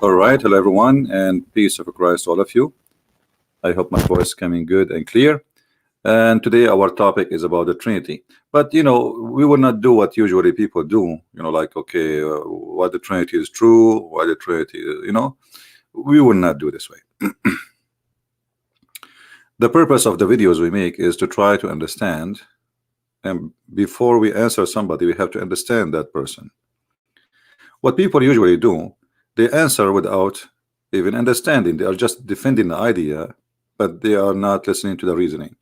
All right, hello everyone, and peace of Christ to all of you. I hope my voice is coming good and clear. And today our topic is about the Trinity. But we will not do what usually people do. Like okay, what the Trinity is true, why the Trinity, we will not do this way. The purpose of the videos we make is to try to understand, and before we answer somebody, we have to understand that person. What people usually do, they answer without even understanding. They are just defending the idea, but they are not listening to the reasoning.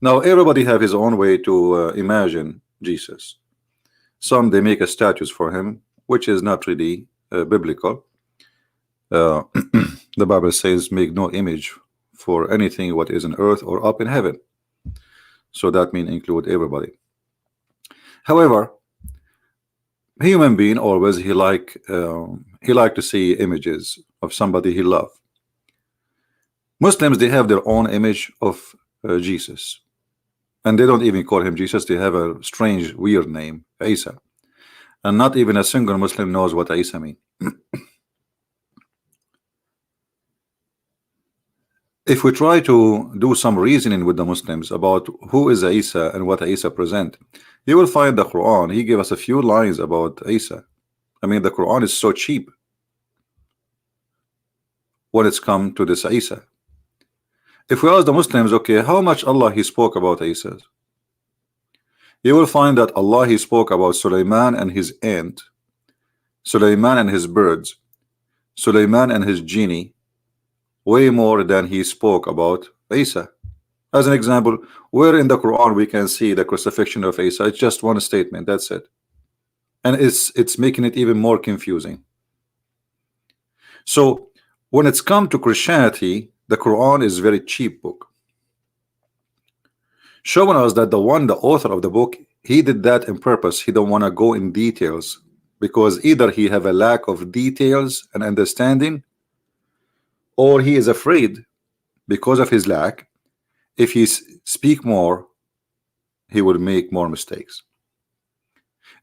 Now, everybody have his own way to imagine Jesus. Some they make a statues for him, which is not really biblical. Uh, the Bible says, "Make no image for anything what is in earth or up in heaven." So that means include everybody. However, human being always he like to see images of somebody he love. Muslims they have their own image of Jesus, and they don't even call him Jesus. They have a strange weird name, Isa, and not even a single Muslim knows what Isa means. If we try to do some reasoning with the Muslims about who is Isa and what Isa present, you will find the Quran. He gave us a few lines about Isa. I mean, the Quran is so cheap when it's come to this Isa. If we ask the Muslims, okay, how much Allah he spoke about Isa, you will find that Allah he spoke about Sulaiman and his ant, Sulaiman and his birds, Sulaiman and his genie, way more than he spoke about Isa. As an example, where in the Quran we can see the crucifixion of Isa? It's just one statement, that's it. And it's making it even more confusing. So when it's come to Christianity, the Quran is a very cheap book, showing us that the author of the book, he did that in purpose. He don't want to go in details, because either he have a lack of details and understanding, or he is afraid because of his lack, if he speak more, he will make more mistakes.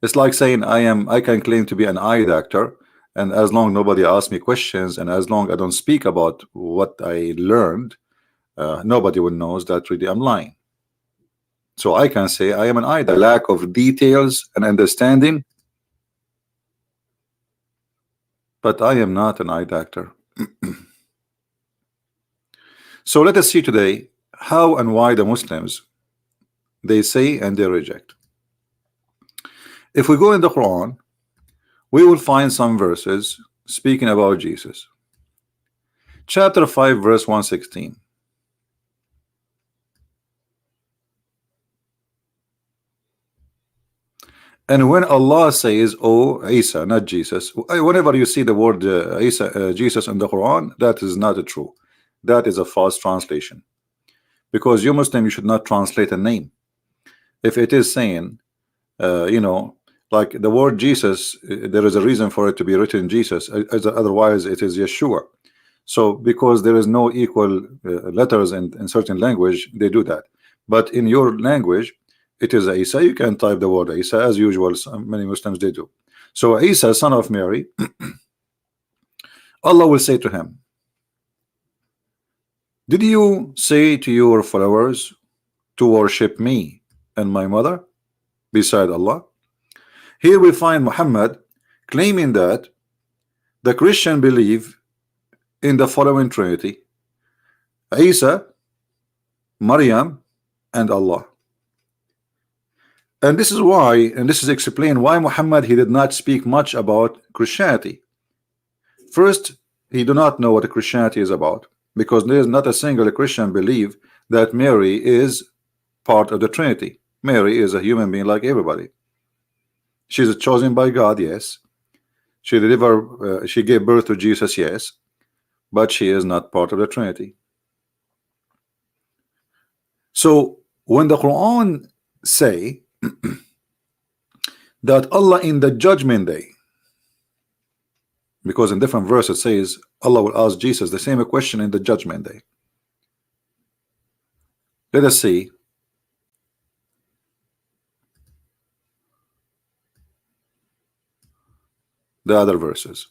It's like saying I can claim to be an eye doctor, and as long nobody asks me questions, and as long I don't speak about what I learned, nobody will knows that really I'm lying. So I can say I am an eye doctor. Lack of details and understanding, but I am not an eye doctor. So let us see today how and why the Muslims they say and they reject. If we go in the Quran, we will find some verses speaking about Jesus. Chapter 5 verse 116. And when Allah says, "Oh Isa," not Jesus, whenever you see the word Isa, Jesus in the Quran, that is not true. That is a false translation, because you Muslim, you should not translate a name. If it is saying like the word Jesus, there is a reason for it to be written Jesus, otherwise it is Yeshua. So because there is no equal letters in certain language, they do that. But in your language, it is Isa. You can type the word Isa as usual. Many Muslims they do. So Isa, son of Mary, Allah will say to him, "Did you say to your followers to worship me and my mother beside Allah?" Here we find Muhammad claiming that the Christian believe in the following Trinity: Isa, Maryam, and Allah. And this is why, and this is explained why Muhammad he did not speak much about Christianity. First, he do not know what Christianity is about, because there is not a single Christian believe that Mary is part of the Trinity. Mary is a human being like everybody. She's chosen by God, yes. She gave birth to Jesus, yes, but she is not part of the Trinity. So when the Quran say that Allah in the judgment day, because in different verses it says Allah will ask Jesus the same question in the judgment day. Let us see the other verses.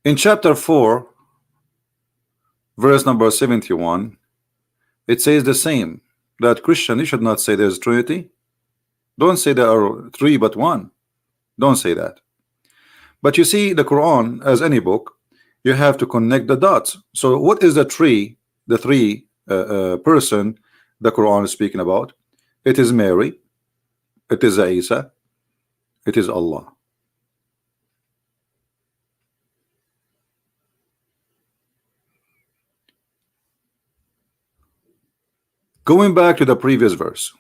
In chapter 4, verse number 71, it says the same, that Christian, you should not say there's Trinity. Don't say there are three but one. Don't say that. But you see, the Quran, as any book, you have to connect the dots. So what is the three person the Quran is speaking about? It is Mary, it is Isa, it is Allah. Going back to the previous verse,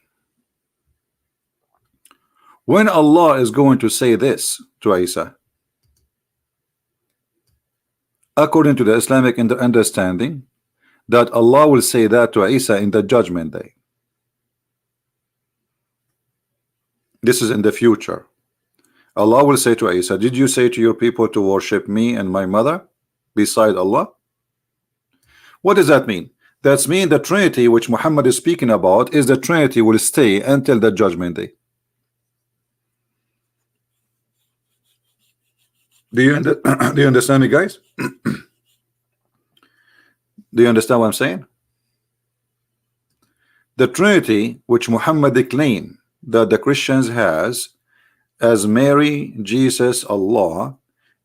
when Allah is going to say this to Isa, according to the Islamic understanding, that Allah will say that to Isa in the judgment day. This is in the future. Allah will say to Isa, did you say to your people to worship me and my mother beside Allah? What does that mean? That means the Trinity which Muhammad is speaking about is the Trinity will stay until the judgment day. Do you understand me, guys? Do you understand what I'm saying? The Trinity which Muhammad claimed that the Christians has as Mary, Jesus, Allah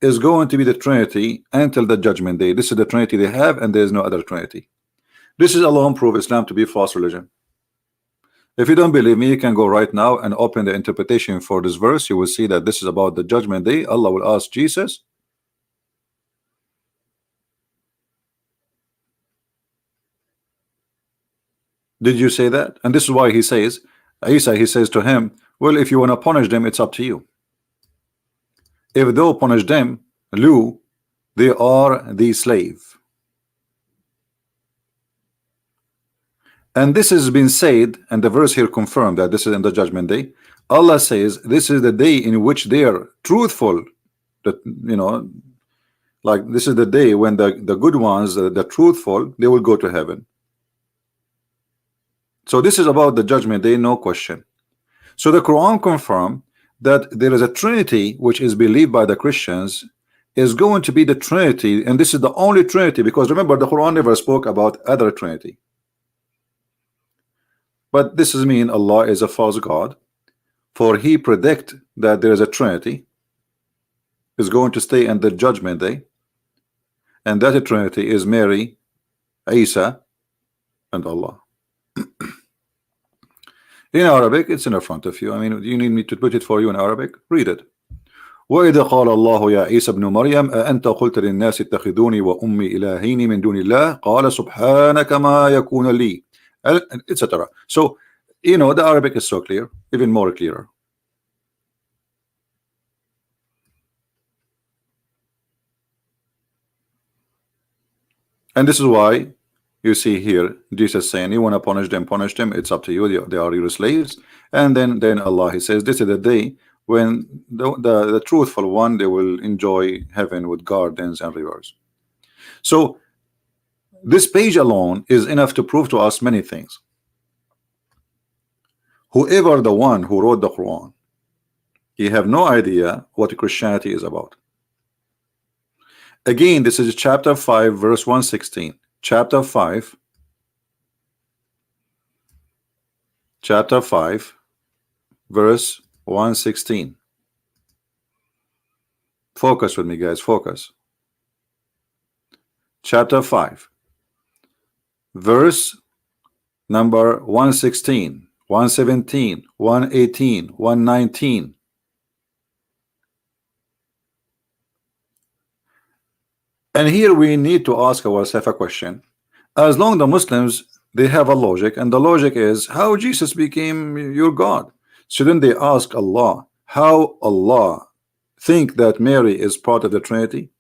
is going to be the Trinity until the judgment day. This is the Trinity they have, and there is no other Trinity. This is alone prove Islam to be false religion. If you don't believe me, you can go right now and open the interpretation for this verse. You will see that this is about the judgment day. Allah will ask Jesus, did you say that? And this is why he says, Isa, he says to him, well, if you want to punish them, it's up to you. If thou punish them, Lu, they are the slave. And this has been said, and the verse here confirmed that this is in the judgment day. Allah says this is the day in which they are truthful. That, you know, like this is the day when the good ones, the truthful, they will go to heaven. So this is about the judgment day, no question. So the Quran confirmed that there is a Trinity which is believed by the Christians is going to be the Trinity, and this is the only Trinity, because remember the Quran never spoke about other Trinity. But this is mean Allah is a false God, for he predict that there is a Trinity is going to stay in the judgment day, and that Trinity is Mary, Isa, and Allah. In Arabic, it's in the front of you. I mean, you need me to put it for you in Arabic? Read it. وإذا قال الله يا عيسى ابن مريم أأنت قلت للناس اتخذوني وأمي إلهين من دون الله قال سبحانك ما يكون لي, etc. So, you know, the Arabic is so clear, even more clearer. And this is why you see here Jesus saying, you want to punish them, it's up to you, they are your slaves. And then Allah, he says, this is the day when the truthful one, they will enjoy heaven with gardens and rivers. So this page alone is enough to prove to us many things. Whoever the one who wrote the Quran, he have no idea what Christianity is about. Again, this is chapter 5 verse 116. Chapter 5 verse 116. Focus with me, guys, focus. Chapter 5 verse number 116, 117, 118, 119. And here we need to ask ourselves a question. As long as the Muslims, they have a logic, and the logic is how Jesus became your God. Shouldn't they ask Allah how Allah think that Mary is part of the Trinity?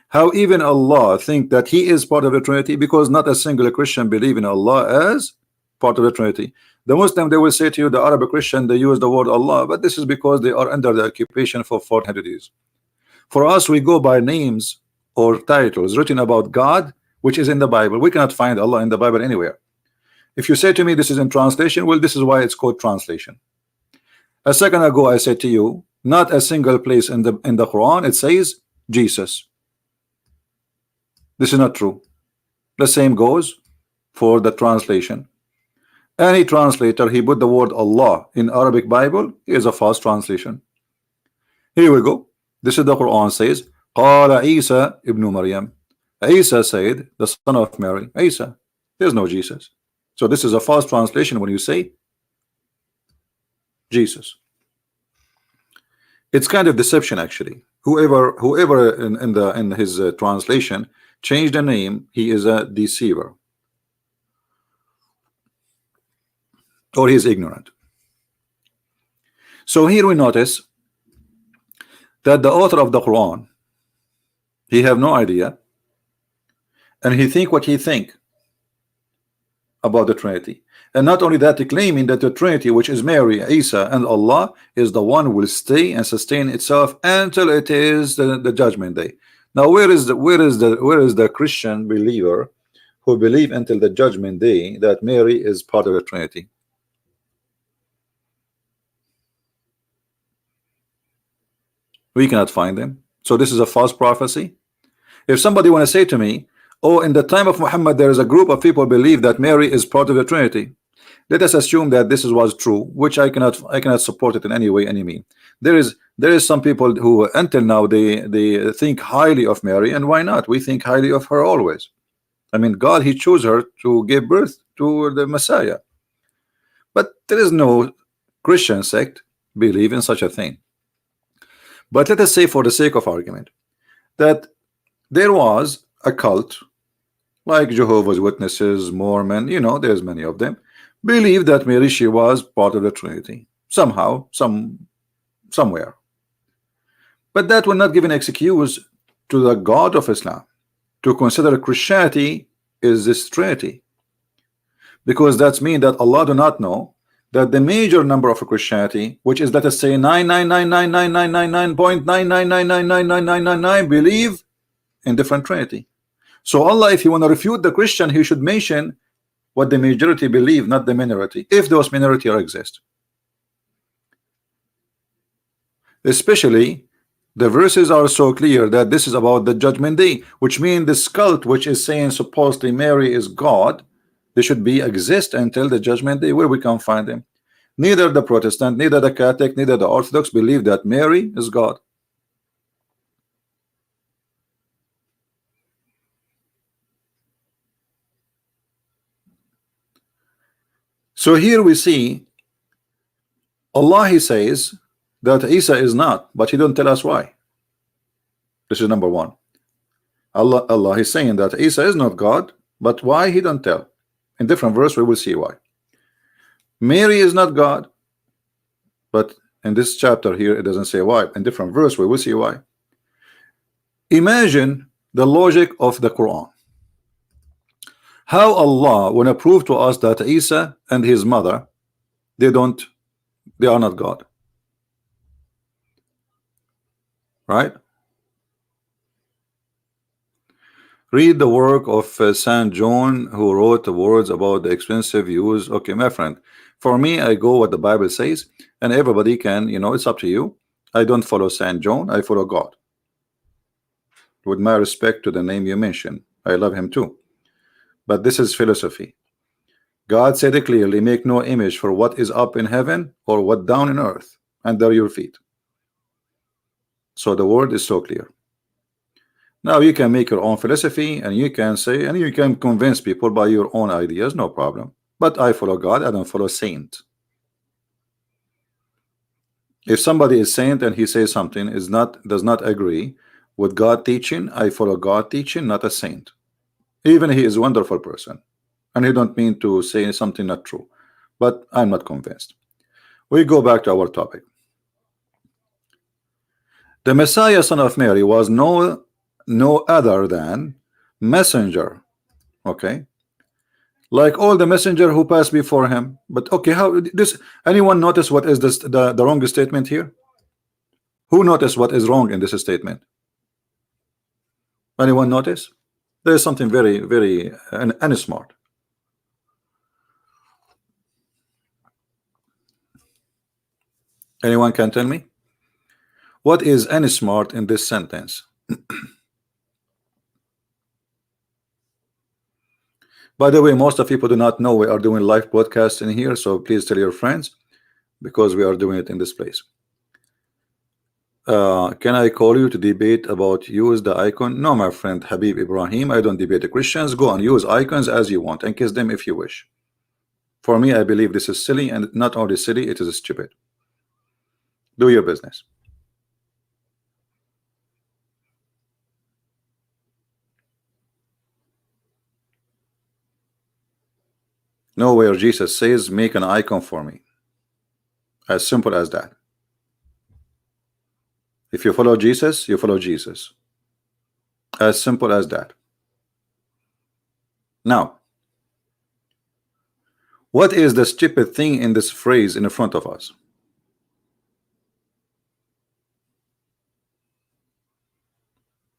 How even Allah think that he is part of the Trinity? Because not a single Christian believe in Allah as part of the Trinity. The Muslim, they will say to you, the Arab Christian, they use the word Allah, but this is because they are under the occupation for 400 years. For us, we go by names or titles written about God, which is in the Bible. We cannot find Allah in the Bible anywhere. If you say to me this is in translation, well, this is why it's called translation. A second ago I said to you, not a single place in the Quran it says Jesus. This is not true. The same goes for the translation. Any translator, he put the word Allah in Arabic Bible, is a false translation. Here we go. This is the Quran says, قال عيسى ibn Maryam. Isa said, the son of Mary. Isa. There's no Jesus. So this is a false translation when you say Jesus. It's kind of deception actually. Whoever in his translation changed the name, he is a deceiver. Or he is ignorant. So here we notice that the author of the Quran, he have no idea, and he think what he think about the Trinity. And not only that, claiming that the Trinity, which is Mary, Isa, and Allah, is the one who will stay and sustain itself until it is the judgment day. Now, where is the Christian believer who believe until the judgment day that Mary is part of the Trinity? We cannot find them. So this is a false prophecy. If somebody want to say to me, oh, in the time of Muhammad there is a group of people believe that Mary is part of the Trinity, let us assume that this was true, which I cannot support it in any way, any mean. There is some people who until now they think highly of Mary, and why not? We think highly of her always. I mean, God, he chose her to give birth to the Messiah. But there is no Christian sect believe in such a thing. But let us say, for the sake of argument, that there was a cult like Jehovah's Witnesses, Mormon, you know, there's many of them, believe that Mary, she was part of the Trinity somehow, somewhere. But that will not give an excuse to the God of Islam to consider Christianity is this Trinity, because that's mean that Allah do not know that the major number of Christianity, which is, let us say, 9999999.999999999 believe in different Trinity. So Allah, if you want to refute the Christian, he should mention what the majority believe, not the minority, if those minority exist. Especially the verses are so clear that this is about the judgment day, which means this cult which is saying supposedly Mary is God, they should be exist until the judgment day, where we can find them. Neither the Protestant, neither the Catholic, neither the Orthodox believe that Mary is God. So here we see Allah, he says that Isa is not, but he don't tell us why. This is number one. Allah is saying that Isa is not God, but why he don't tell. In different verse we will see why. Mary is not God, but in this chapter here it doesn't say why. In different verse we will see why. Imagine the logic of the Quran. How Allah want to prove to us that Isa and his mother, they are not God, right? Read the work of Saint John, who wrote the words about the expensive use. Okay, my friend, for me, I go what the Bible says, and everybody can, you know, it's up to you. I don't follow Saint John, I follow God. With my respect to the name you mentioned, I love him too. But this is philosophy. God said it clearly, make no image for what is up in heaven or what down in earth under your feet. So the word is so clear. Now you can make your own philosophy, and you can say, and you can convince people by your own ideas, no problem. But I follow God, I don't follow saint. If somebody is saint and he says something does not agree with God teaching, I follow God teaching, not a saint. Even he is a wonderful person, and he don't mean to say something not true, but I'm not convinced. We go back to our topic. The Messiah, son of Mary, was no other than messenger, okay, like all the messenger who passed before him. But okay, how this, anyone notice what is this, the wrong statement here? Who noticed what is wrong in this statement? Anyone notice? There is something very, very unsmart. Anyone can tell me what is unsmart in this sentence? By the way, most of people do not know we are doing live broadcast in here, so please tell your friends, because we are doing it in this place. Can I call you to debate about use the icon? No, my friend Habib Ibrahim, I don't debate the Christians. Go on, use icons as you want and kiss them if you wish. For me, I believe this is silly, and not only silly, it is stupid. Do your business. Nowhere Jesus says make an icon for me. As simple as that. If you follow Jesus, you follow Jesus. As simple as that. Now, what is the stupid thing in this phrase in front of us?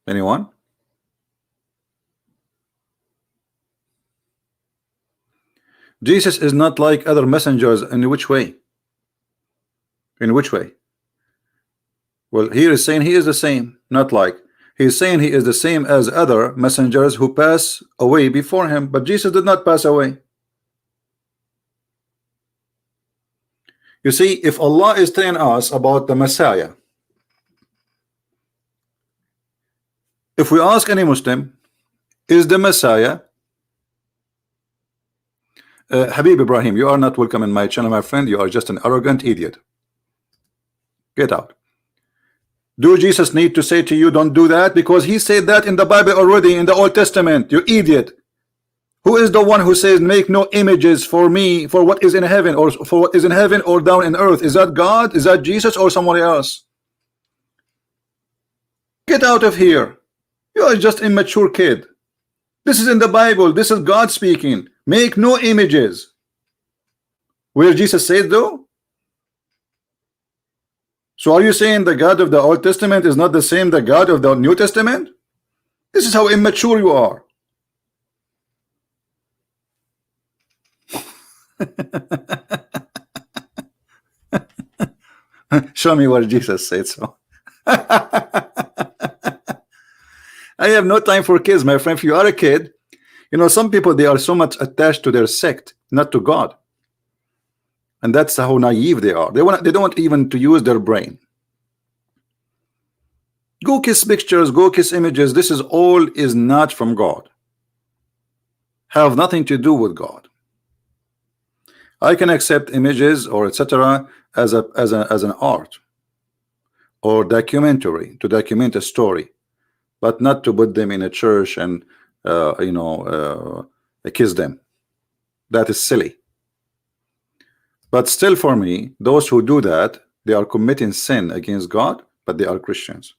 Anyone? Jesus is not like other messengers. In which way? In which way? Well, here is saying he is the same, not like. He's saying he is the same as other messengers who pass away before him, but Jesus did not pass away. You see, if Allah is telling us about the Messiah, if we ask any Muslim, is the Messiah Habib Ibrahim, you are not welcome in my channel, my friend. You are just an arrogant idiot. Get out. Do Jesus need to say to you, don't do that? Because he said that in the Bible already, in the Old Testament. You idiot. Who is the one who says make no images for me, for what is in heaven, or for what is in heaven or down in earth? Is that God? Is that Jesus or someone else? Get out of here. You are just an immature kid. This is in the Bible. This is God speaking. Make no images. Where Jesus said though? So are you saying the God of the Old Testament is not the same the God of the New Testament? This is how immature you are. Show me where Jesus said so. I have no time for kids, my friend. If you are a kid, you know, some people, they are so much attached to their sect, not to God. And that's how naive they are. They don't want even to use their brain. Go kiss pictures, go kiss images. This is all is not from God. Have nothing to do with God. I can accept images or etc. as an art or documentary, to document a story, but not to put them in a church and kiss them. That is silly. But still, for me, those who do that, they are committing sin against God, but they are Christians.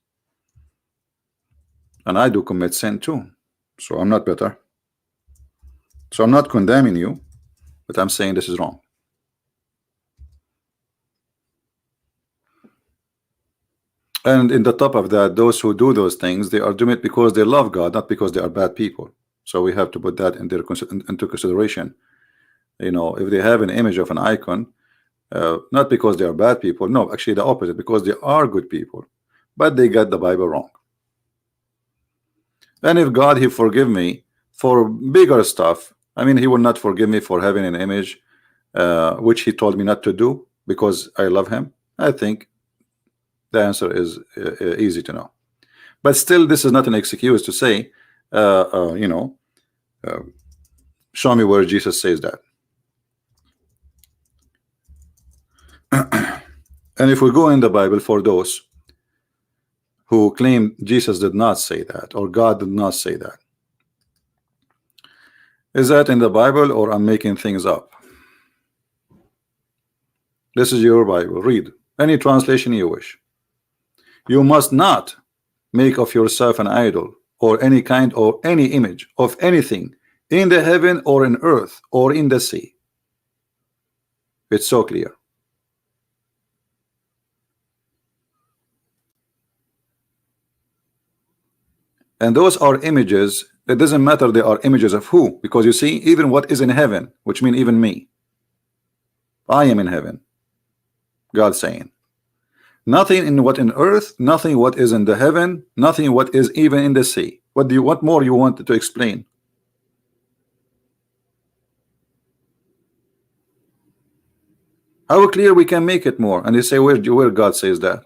And I do commit sin too. So I'm not better. So I'm not condemning you, but I'm saying this is wrong. And in the top of that, those who do those things, they are doing it because they love God, not because they are bad people. So we have to put that into consideration. You know, if they have an image of an icon, not because they are bad people, no, actually the opposite, because they are good people, but they got the Bible wrong. And if God, he forgive me for bigger stuff, I mean, he will not forgive me for having an image which he told me not to do because I love him. I think the answer is easy to know. But still, this is not an excuse to say show me where Jesus says that. And if we go in the Bible, for those who claim Jesus did not say that or God did not say that, is that in the Bible or I'm making things up? This is your Bible. Read any translation you wish. You must not make of yourself an idol or any kind or any image of anything in the heaven or in earth or in the sea. It's so clear. And those are images. It doesn't matter they are images of who, because you see, even what is in heaven, which means even me, I am in heaven. God saying nothing in what in earth, nothing what is in the heaven, nothing what is even in the sea. What more you want to explain? How clear we can make it more? And they say, where God says that?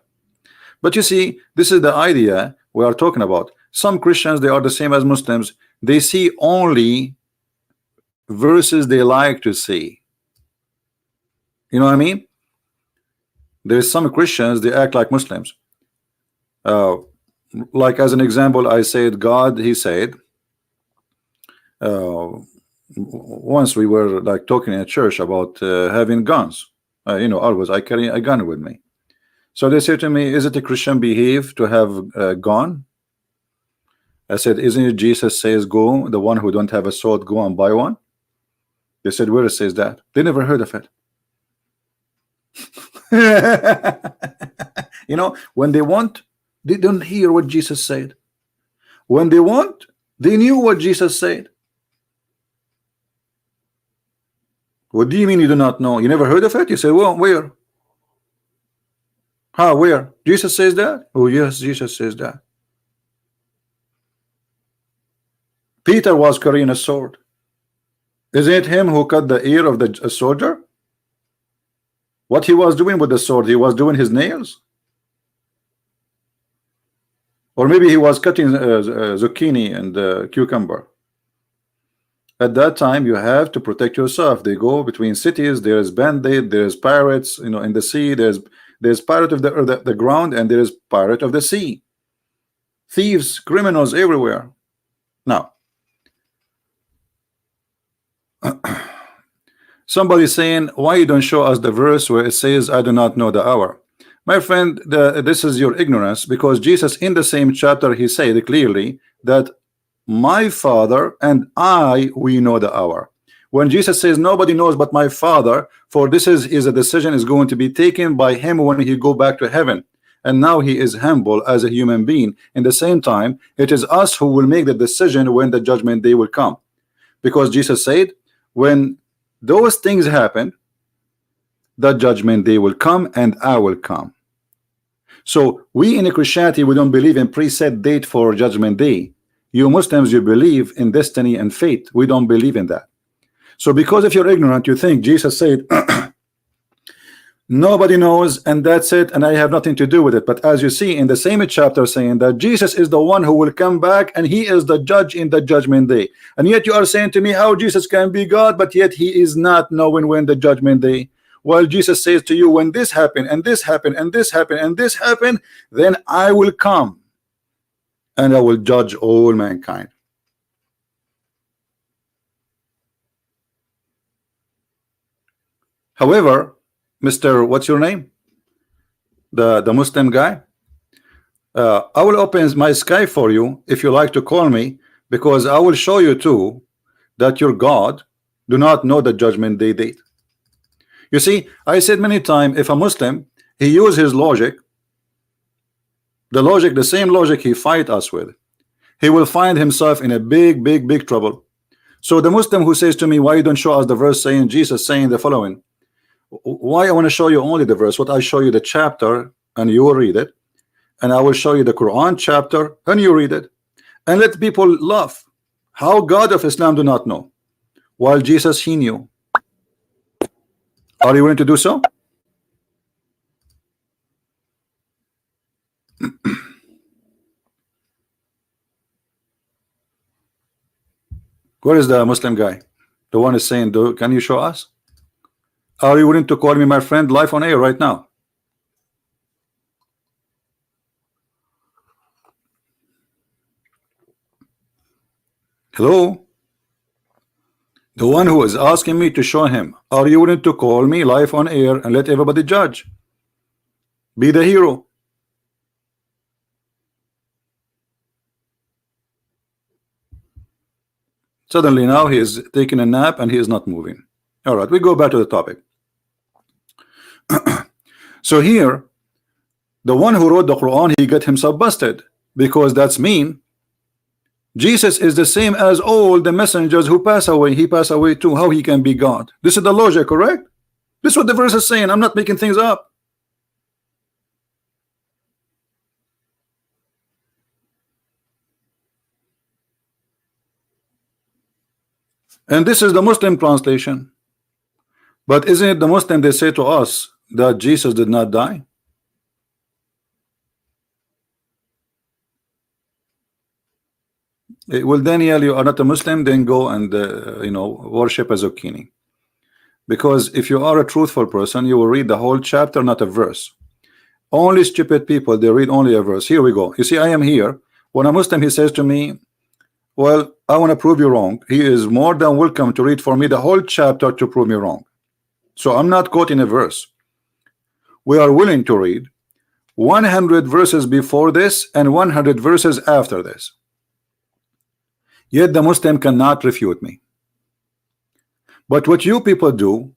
But you see, this is the idea we are talking about. Some Christians, they are the same as Muslims. They see only verses they like to see. You know what I mean? There's some Christians, they act like Muslims. Like as an example, I said, God, he said, once we were like talking in a church about having guns. You know, always I carry a gun with me. So they said to me, is it a Christian behave to have a gun? I said, isn't it Jesus says, go, the one who don't have a sword, go and buy one? They said, where it says that? They never heard of it. You know, when they want, they don't hear what Jesus said. When they want, they knew what Jesus said. What do you mean you do not know? You never heard of it? You say, well, where? How, where? Jesus says that? Oh yes, Jesus says that. Peter was carrying a sword. Isn't it him who cut the ear of the soldier? What he was doing with the sword? He was doing his nails? Or maybe he was cutting zucchini and cucumber. At that time, you have to protect yourself. They go between cities. There's bandit. There's pirates. You know, in the sea. There's pirate of the ground, and there's pirate of the sea. Thieves, criminals everywhere. Now, somebody saying, why you don't show us the verse where it says, I do not know the hour? My friend, this is your ignorance, because Jesus in the same chapter, he said clearly that my Father and I, we know the hour. When Jesus says nobody knows but my Father, for this is a decision is going to be taken by him when he go back to heaven. And now he is humble as a human being. In the same time, it is us who will make the decision when the judgment day will come. Because Jesus said, when those things happen, the judgment day will come and I will come. So we in Christianity, we don't believe in preset date for judgment day. You Muslims, you believe in destiny and fate. We don't believe in that. So because if you're ignorant, you think Jesus said nobody knows and that's it, and I have nothing to do with it. But as you see in the same chapter saying that Jesus is the one who will come back and he is the judge in the judgment day. And yet you are saying to me how Jesus can be God, but yet he is not knowing when the judgment day. While Jesus says to you, when this happened and this happened and this happened and this happened, then I will come and I will judge all mankind. However, Mr. What's your name? The Muslim guy. I will open my sky for you if you like to call me, because I will show you too that your God do not know the judgment day date. You see, I said many times, if a Muslim, he use his logic, the same logic he fight us with, he will find himself in a big trouble. So the Muslim who says to me, why you don't show us the verse saying Jesus saying the following? Why I want to show you only the verse? What I show you the chapter and you will read it, and I will show you the Quran chapter and you read it, and let people laugh. How God of Islam do not know, while Jesus he knew. Are you willing to do so? Where is the Muslim guy? The one is saying, can you show us? Are you willing to call me my friend live on air right now? Hello? The one who is asking me to show him. Are you willing to call me live on air and let everybody judge? Be the hero. Suddenly now he is taking a nap and he is not moving. All right, we go back to the topic. So here, the one who wrote the Quran, he got himself busted, because that's mean. Jesus is the same as all the messengers who pass away. He passed away too. How he can be God? This is the logic, correct? This is what the verse is saying. I'm not making things up. And this is the Muslim translation. But isn't it the Muslim they say to us that Jesus did not die? Well, Daniel, you are not a Muslim, then go and worship a zucchini. Because if you are a truthful person, you will read the whole chapter, not a verse. Only stupid people, they read only a verse. Here we go. You see, I am here. When a Muslim, he says to me, well, I want to prove you wrong. He is more than welcome to read for me the whole chapter to prove me wrong. So I'm not quoting a verse. We are willing to read 100 verses before this and 100 verses after this. Yet the Muslim cannot refute me. But what you people do,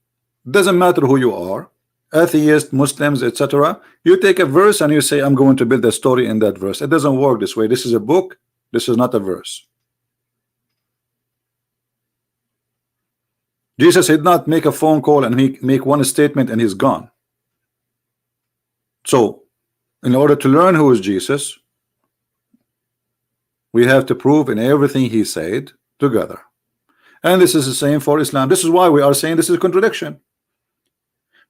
doesn't matter who you are, atheists, Muslims, etc. You take a verse and you say, I'm going to build a story in that verse. It doesn't work this way. This is a book. This is not a verse. Jesus did not make a phone call and he make one statement and he's gone. So in order to learn who is Jesus, we have to prove in everything he said together. And this is the same for Islam. This is why we are saying this is a contradiction.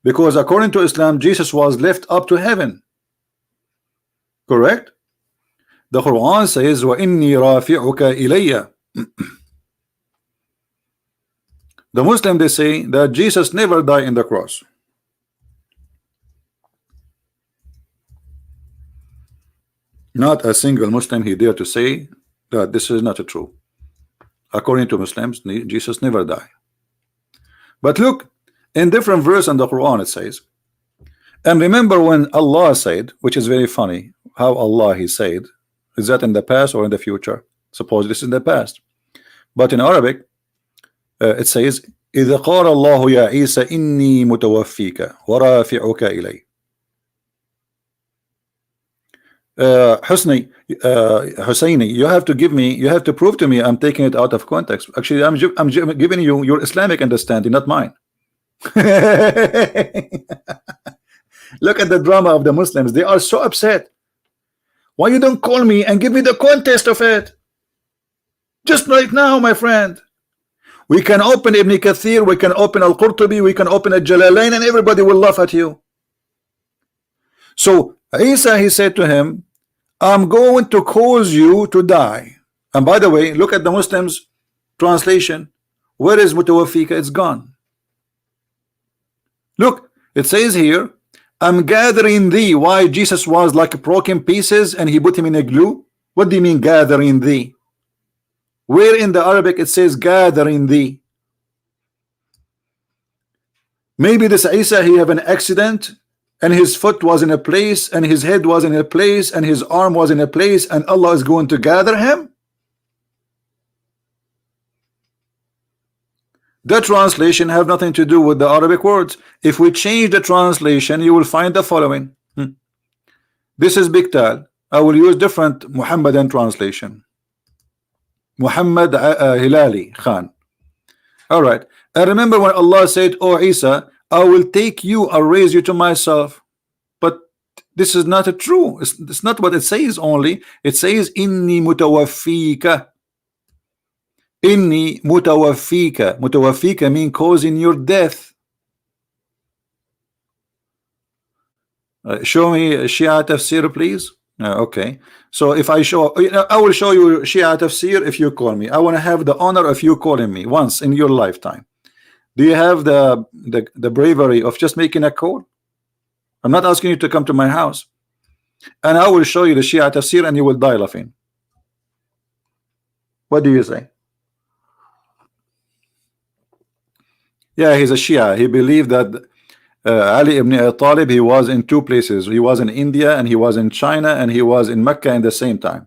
Because according to Islam, Jesus was left up to heaven. Correct? The Quran says, وَإِنِّي رَافِعُكَ إِلَيَّ. The Muslim, they say that Jesus never died in the cross. Not a single Muslim he dare to say that this is not true. According to Muslims, Jesus never died. But look, in different verse in the Quran it says, and remember when Allah said, which is very funny, how Allah he said, is that in the past or in the future? Suppose this is in the past. But in Arabic, it says, إِذَا قَالَ اللَّهُ يَا عِيسَى إِنِّي مُتَوَفِّيكَ وَرَافِعُكَ إِلَيَّ. Husseini, you have to give me, you have to prove to me I'm taking it out of context. Actually, I'm giving you your Islamic understanding, not mine. Look at the drama of the Muslims. They are so upset. Why you don't call me and give me the context of it? Just right now, my friend. We can open Ibn Kathir, we can open Al-Qurtubi, we can open Al-Jalalain, and everybody will laugh at you. So Isa, he said to him, I'm going to cause you to die. And by the way, look at the Muslims translation. Where is mutawaffika? It's gone. Look, it says here, I'm gathering thee. Why? Jesus was like broken pieces and he put him in a glue. What do you mean gathering thee? Where in the Arabic it says gathering thee? Maybe this Isa, he have an accident and his foot was in a place and his head was in a place and his arm was in a place and Allah is going to gather him. The translation have nothing to do with the Arabic words. If we change the translation, you will find the following. This is Biktal. I will use different Muhammadan translation. Muhammad Hilali Khan. All right. And remember when Allah said, "Oh Isa, I will take you and raise you to myself." But this is not true. It's not what it says only. It says, "Inni mutawaffika." Inni mutawaffika. Mutawaffika means causing your death. Show me Shia tafsir, please. Okay. So if I show, I will show you Shia tafsir if you call me. I want to have the honor of you calling me once in your lifetime. Do you have the bravery of just making a call? I'm not asking you to come to my house. And I will show you the Shia tafsir and you will die laughing. What do you say? Yeah, he's a Shia. He believed that Ali ibn Abi Talib, he was in two places. He was in India and he was in China and he was in Mecca in the same time.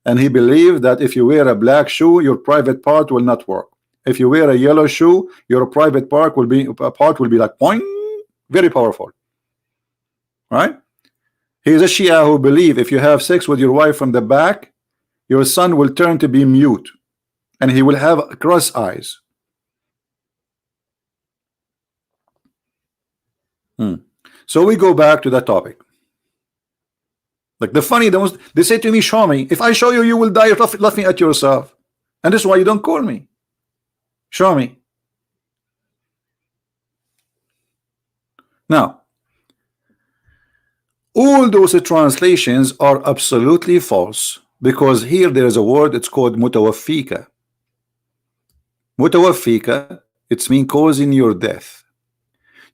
And he believed that if you wear a black shoe, your private part will not work. If you wear a yellow shoe, your private part will be like boing, very powerful. Right? He is a Shia who believe if you have sex with your wife from the back, your son will turn to be mute and he will have cross eyes. So we go back to that topic. Like the funny, they say to me, show me. If I show you, you will die laughing at yourself. And this is why you don't call me. Show me. Now, all those translations are absolutely false, because here there is a word, it's called mutawaffika. Mutawaffika, it's mean causing your death.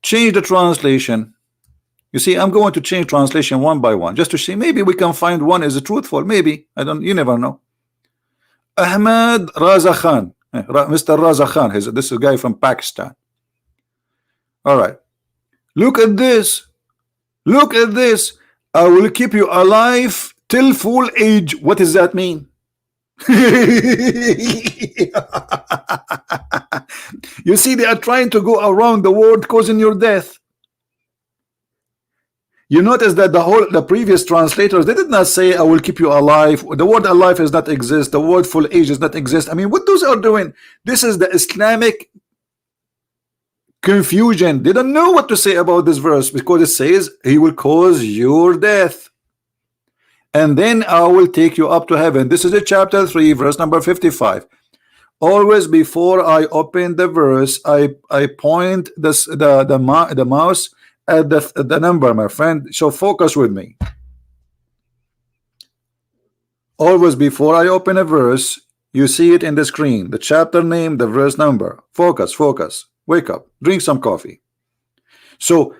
Change the translation. You see, I'm going to change translation one by one, just to see, maybe we can find one is truthful. Maybe, I don't, you never know. Ahmad Raza Khan, Mr. Raza Khan, this is a guy from Pakistan. All right, look at this. Look at this. I will keep you alive till full age. What does that mean? You see, they are trying to go around the world causing your death. You notice that the previous translators, they did not say I will keep you alive. The word alive does not exist. The word full age does not exist. I mean, what those are doing? This is the Islamic confusion. They don't know what to say about this verse, because it says he will cause your death, and then I will take you up to heaven. This is a chapter 3, verse number 55. Always before I open the verse, I point the mouse at the number, my friend. So focus with me. Always before I open a verse, you see it in the screen, the chapter name, the verse number. Focus, focus. Wake up, drink some coffee. So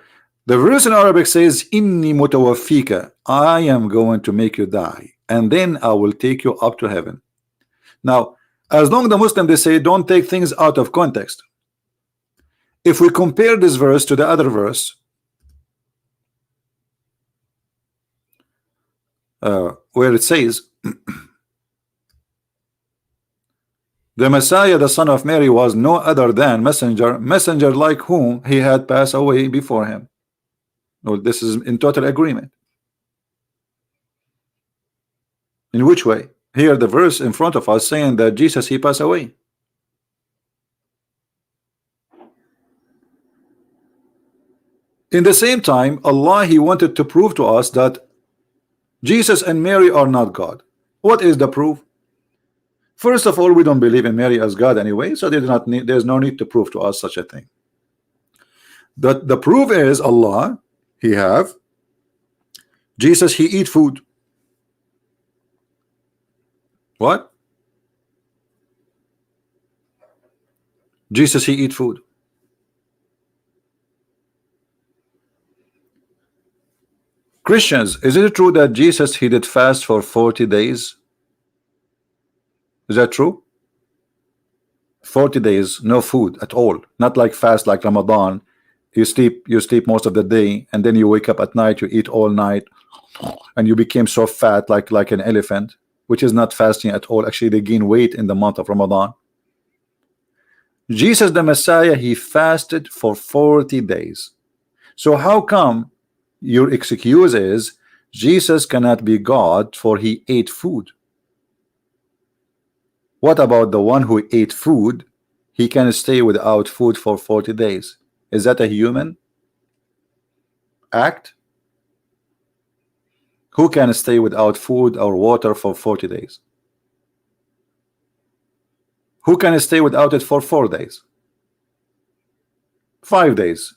the verse in Arabic says, Inni mutawaffika, I am going to make you die, and then I will take you up to heaven. Now, as long as the Muslim, they say don't take things out of context. If we compare this verse to the other verse, where it says the Messiah, the son of Mary, was no other than messenger like whom he had passed away before him. Well, this is in total agreement. In which way? Here the verse in front of us saying that Jesus, he passed away. In the same time, Allah, he wanted to prove to us that Jesus and Mary are not God. What is the proof? First of all, we don't believe in Mary as God anyway, so there's no need to prove to us such a thing. The proof is Allah, he have Jesus, he eat food. What? Jesus, he eat food. Christians, is it true that Jesus, he did fast for 40 days? Is that true? 40 days, no food at all. Not like fast like Ramadan. You sleep most of the day, and then you wake up at night, you eat all night, and you became so fat like an elephant, which is not fasting at all. Actually, they gain weight in the month of Ramadan. Jesus the Messiah, he fasted for 40 days. So how come your excuse is Jesus cannot be God for he ate food? What about the one who ate food? He can stay without food for 40 days. Is that a human act? Who can stay without food or water for 40 days? Who can stay without it for 4 days? 5 days?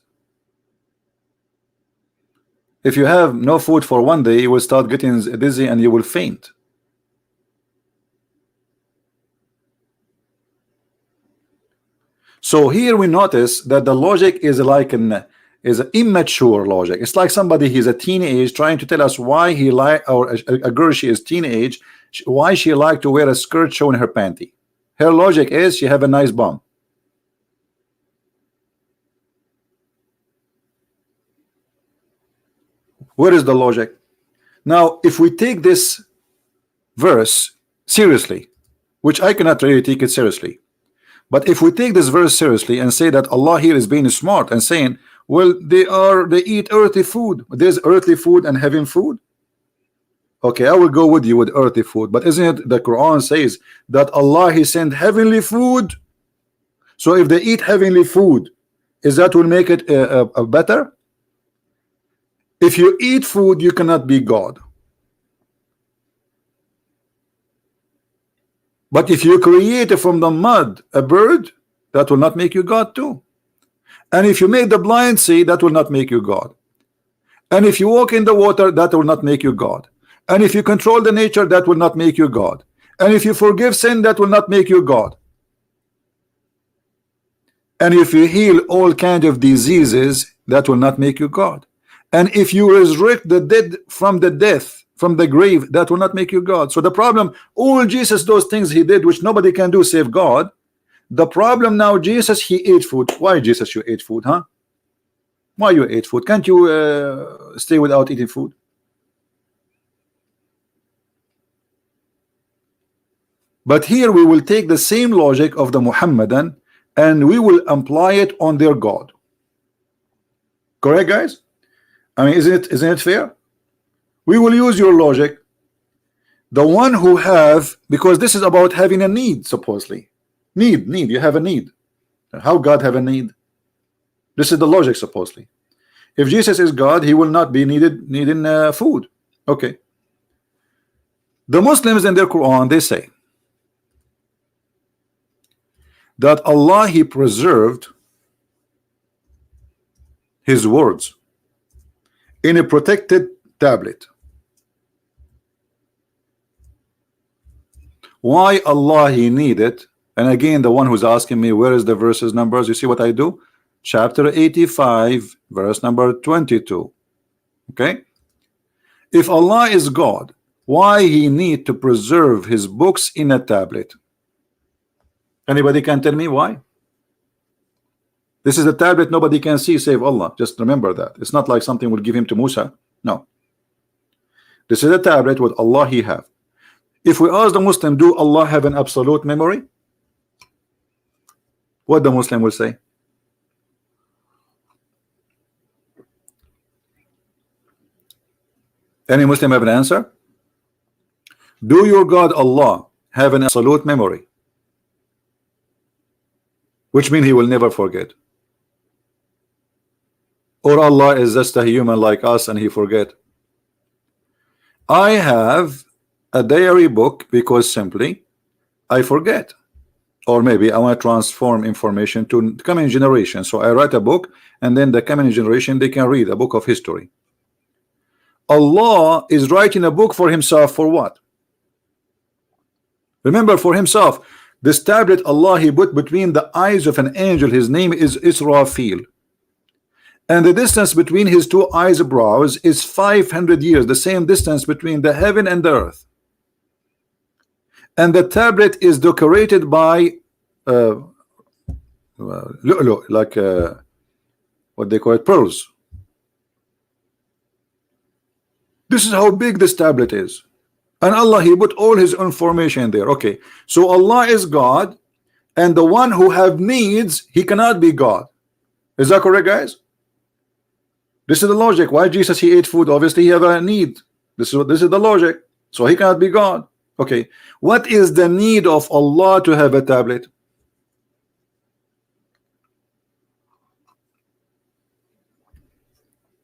If you have no food for 1 day, you will start getting dizzy and you will faint. So here we notice that the logic is like an immature logic. It's like somebody, he's a teenage, trying to tell us why he like, or a girl, she is teenage, why she like to wear a skirt showing her panty. Her logic is she have a nice bum. Where is the logic? Now, if we take this verse seriously, which I cannot really take it seriously, but if we take this verse seriously and say that Allah here is being smart and saying, well, they eat earthly food. There's earthly food and heaven food. Okay, I will go with you with earthly food, but isn't it the Quran says that Allah, he sent heavenly food? So if they eat heavenly food, is that will make it better? If you eat food, you cannot be God. But if you create from the mud a bird, that will not make you God too. And if you make the blind see, that will not make you God. And if you walk in the water, that will not make you God. And if you control the nature, that will not make you God. And if you forgive sin, that will not make you God. And if you heal all kinds of diseases, that will not make you God. And if you resurrect the dead from the death, from the grave, that will not make you God. So the problem, all Jesus, those things he did, which nobody can do save God. The problem now, Jesus, he ate food. Why, Jesus, you ate food, huh? Why you ate food? Can't you stay without eating food? But here we will take the same logic of the Muhammadan and we will apply it on their God. Correct, guys? I mean, isn't it fair? We will use your logic. The one who have, because this is about having a need, supposedly. Need, you have a need. How God have a need? This is the logic, supposedly. If Jesus is God, he will not be needing food. Okay. The Muslims in their Quran, they say that Allah, he preserved his words in a protected tablet. Why Allah he needed? And again, the one who's asking me where is the verses numbers, you see what I do? Chapter 85 verse number 22. Okay, if Allah is God, why he need to preserve his books in a tablet? Anybody can tell me why? This is a tablet nobody can see save Allah. Just remember that. It's not like something will give him to Musa. No, this is a tablet with Allah he have. If we ask the Muslim, do Allah have an absolute memory? What the Muslim will say? Any Muslim have an answer? Do your God Allah have an absolute memory? Which means he will never forget. Or Allah is just a human like us and he forget. I have a diary book because simply I forget. Or maybe I want to transform information to coming generation. So I write a book and then the coming generation they can read a book of history. Allah is writing a book for himself for what? Remember, for himself. This tablet Allah he put between the eyes of an angel, his name is Israfil, and the distance between his two eyebrows is 500 years, the same distance between the heaven and the earth. And the tablet is decorated by like what they call it, pearls. This is how big this tablet is. And Allah he put all his information there. Okay, so Allah is God, and the one who have needs, he cannot be God. Is that correct, guys? This is the logic. Why Jesus he ate food? Obviously he have a need. This is the logic. So he cannot be God. Okay, what is the need of Allah to have a tablet?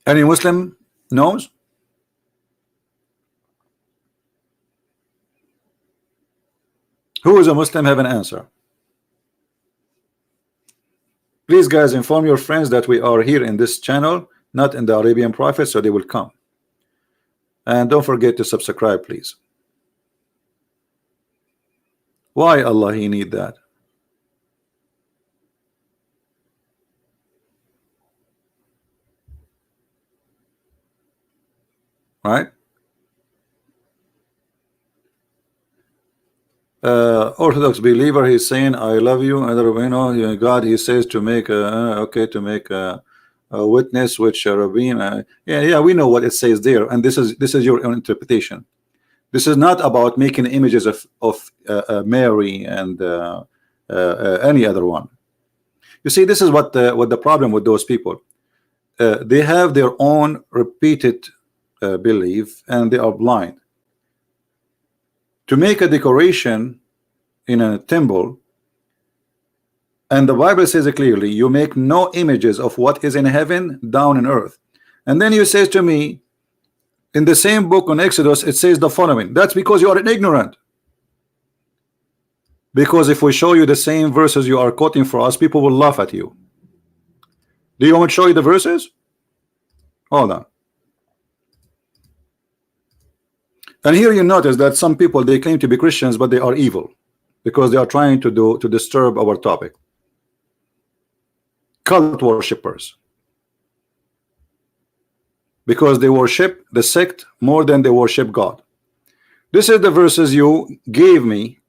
Any Muslim knows? Who is a Muslim have an answer? Please guys, inform your friends that we are here in this channel, not in the Arabian Prophet, so they will come. And don't forget to subscribe, please. Why Allah he need that? Right? Orthodox believer, he's saying I love you, and God he says to make a witness which Rabin, yeah, we know what it says there, and this is your own interpretation. This is not about making images of Mary and any other one. You see, this is what the problem with those people. They have their own repeated belief, and they are blind. To make a decoration in a temple, and the Bible says it clearly, you make no images of what is in heaven down in earth. And then you says to me in the same book on Exodus, it says the following. That's because you are ignorant. Because if we show you the same verses you are quoting for us, people will laugh at you. Do you want me to show you the verses? Hold on. And here you notice that some people, they claim to be Christians, but they are evil because they are trying to disturb our topic. Cult worshippers, because they worship the sect more than they worship God. This is the verses you gave me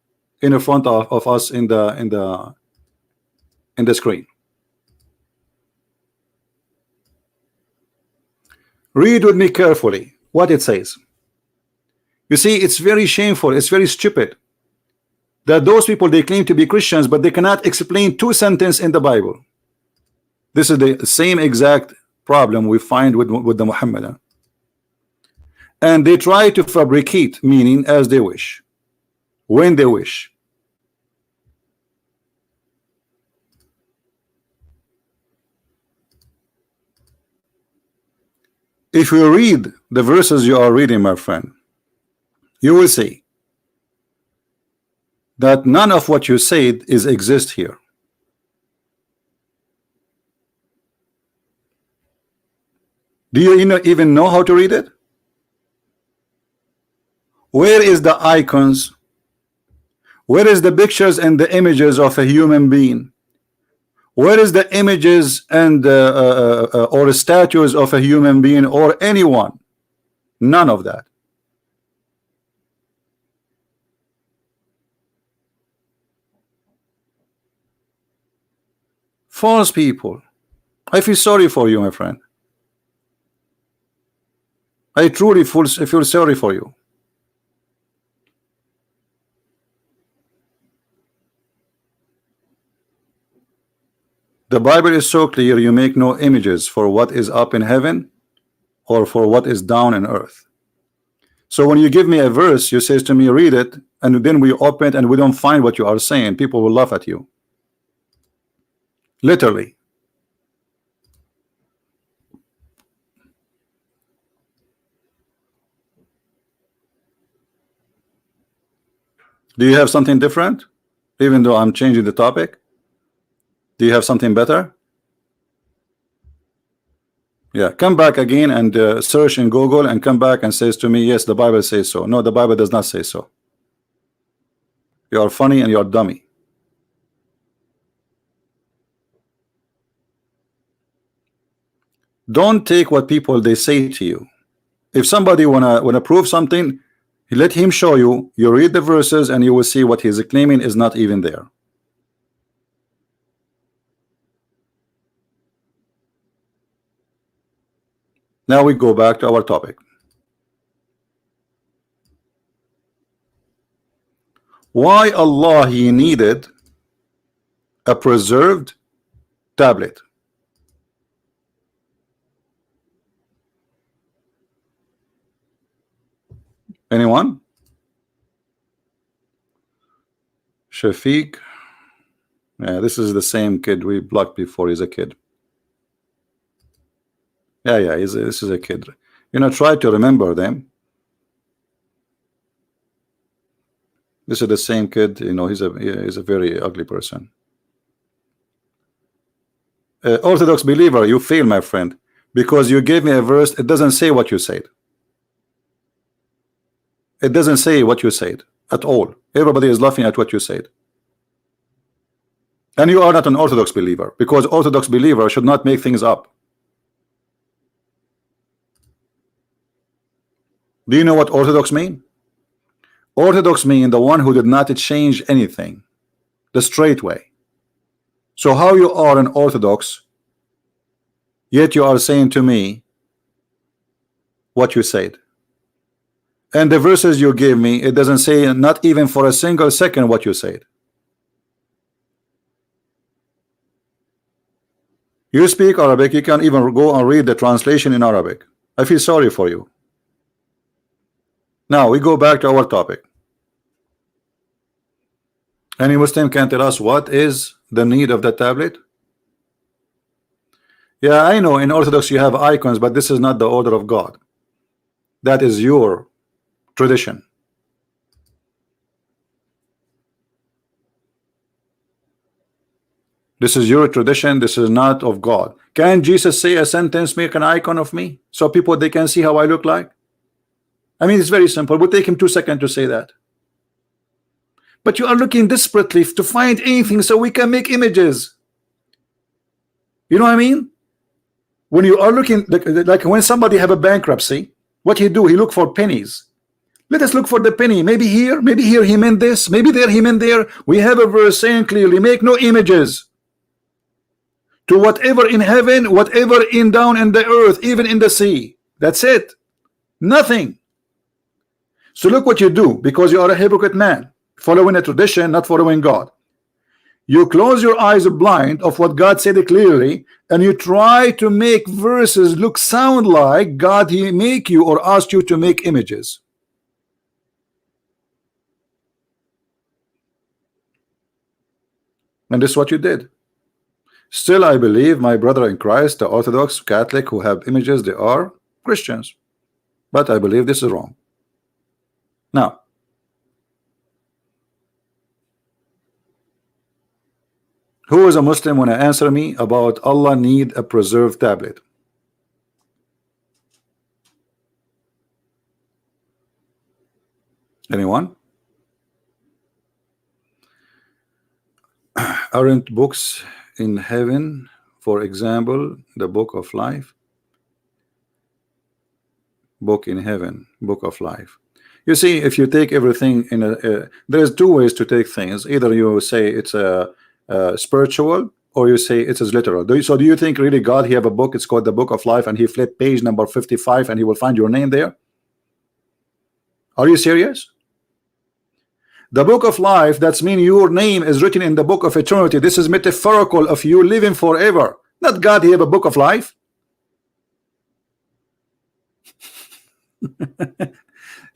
in the front of us in the screen. Read with me carefully what it says. You see, it's very shameful, it's very stupid that those people, they claim to be Christians, but they cannot explain 2 sentences in the Bible. This is the same exact problem we find with the Muhammadan. And they try to fabricate meaning as they wish, when they wish. If you read the verses you are reading, my friend, you will see that none of what you said is exist here. Do you even know how to read it? Where is the icons? Where is the pictures and the images of a human being? Where is the images and or statues of a human being or anyone? None of that. False people. I feel sorry for you, my friend. I truly feel sorry for you. The Bible is so clear, you make no images for what is up in heaven or for what is down in earth. So when you give me a verse, you say to me, read it, and then we open it and we don't find what you are saying. People will laugh at you. Literally. Do you have something different? Even though I'm changing the topic? Do you have something better? Yeah, come back again and search in Google and come back and says to me, yes, the Bible says so. No, the Bible does not say so. You are funny and you are dummy. Don't take what people they say to you. If somebody wanna prove something, let him show you. You read the verses and you will see what he's claiming is not even there. Now we go back to our topic. Why Allah he needed a preserved tablet? Anyone? Shafiq. Yeah, this is the same kid we blocked before. He's a kid. Yeah, this is a kid. Try to remember them. This is the same kid. He's a very ugly person. Orthodox believer, you fail, my friend, because you gave me a verse. It doesn't say what you said. It doesn't say what you said at all. Everybody is laughing at what you said. And you are not an Orthodox believer, because Orthodox believer should not make things up. Do you know what Orthodox mean? Orthodox mean the one who did not change anything, the straight way. So how you are an Orthodox, yet you are saying to me what you said? And the verses you gave me, it doesn't say not even for a single second what you said. You speak Arabic, you can even go and read the translation in Arabic. I feel sorry for you. Now we go back to our topic. Any Muslim can tell us what is the need of the tablet? Yeah, I know in Orthodox you have icons, but this is not the order of God. That is your tradition. This is your tradition. This is not of God. Can Jesus say a sentence, make an icon of me, so people they can see how I look like? I mean, it's very simple. It would take him 2 seconds to say that. But you are looking desperately to find anything so we can make images. You know what I mean? When you are looking, like when somebody have a bankruptcy, what he do? He look for pennies. Let us look for the penny. Maybe here he meant this. Maybe there he meant there. We have a verse saying clearly, make no images to whatever in heaven, whatever in down in the earth, even in the sea. That's it. Nothing. So look what you do, because you are a hypocrite man, following a tradition, not following God. You close your eyes blind of what God said clearly, and you try to make verses look sound like God he make you or asked you to make images. And this is what you did. Still, I believe my brother in Christ, the Orthodox Catholic who have images, they are Christians. But I believe this is wrong. Now, who is a Muslim when I answer me about Allah need a preserved tablet? Anyone? Aren't books in heaven, for example, the book of life? Book in heaven, book of life. You see, if you take everything in there's two ways to take things. Either you say it's a spiritual, or you say it's as literal. So do you think really God he have a book, it's called the book of life, and he flip page number 55 and he will find your name there? Are you serious? The book of life, that's mean your name is written in the book of eternity. This is metaphorical of you living forever. Not God he have a book of life.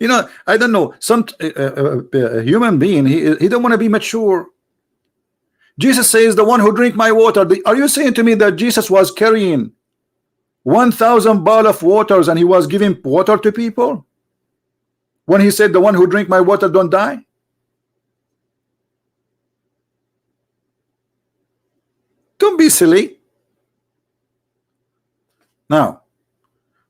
You know, I don't know, some human being, he don't want to be mature. Jesus says, the one who drink my water. Are you saying to me that Jesus was carrying 1,000 barrels of waters and he was giving water to people when he said the one who drink my water don't die? Don't be silly. Now,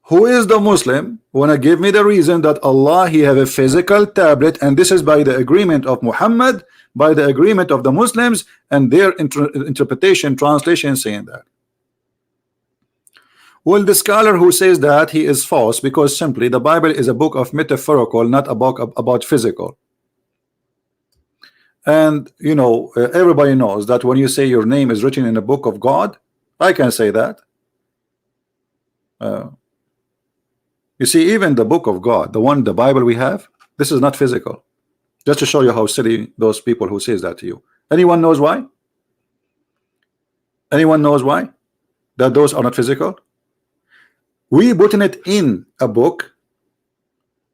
who is the Muslim wanna give me the reason that Allah he have a physical tablet, and this is by the agreement of Muhammad, by the agreement of the Muslims, and their interpretation, translation saying that? Well, the scholar who says that, he is false, because simply the Bible is a book of metaphorical, not a book about physical. And you know, everybody knows that when you say your name is written in the book of God, I can say that. You see, even the book of God, the Bible we have, this is not physical. Just to show you how silly those people who says that to you. Anyone knows why? Anyone knows why? That those are not physical? We putting it in a book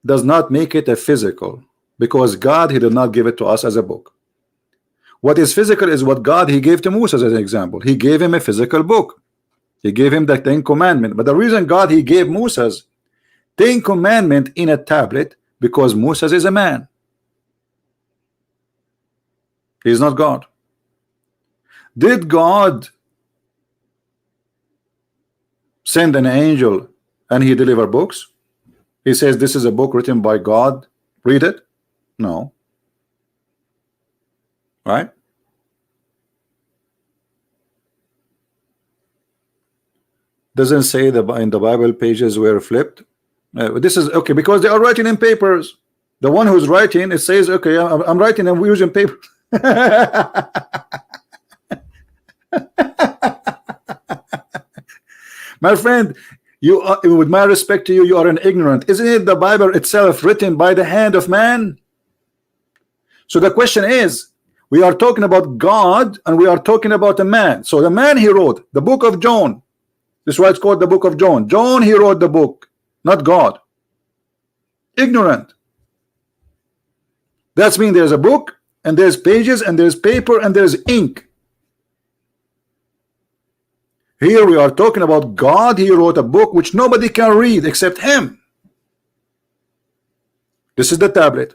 does not make it a physical, because God he did not give it to us as a book. What is physical is what God he gave to Moses as an example. He gave him a physical book. He gave him the 10 commandments. But the reason God he gave Moses 10 commandments in a tablet, because Moses is a man. He is not God. Did God send an angel and he deliver books? He says this is a book written by God, read it? No. Right? Doesn't say in the Bible pages were flipped. This is okay because they are writing in papers. The one who's writing, it says, okay, I'm writing and we're using paper. My friend, you are, with my respect to you, you are an ignorant. Isn't it the Bible itself written by the hand of man? So the question is, we are talking about God and we are talking about a man. So the man he wrote the book of John. This is why it's called the book of John. John he wrote the book, not God. Ignorant. That's mean there's a book and there's pages and there's paper and there's ink. Here we are talking about God. He wrote a book which nobody can read except him. This is the tablet.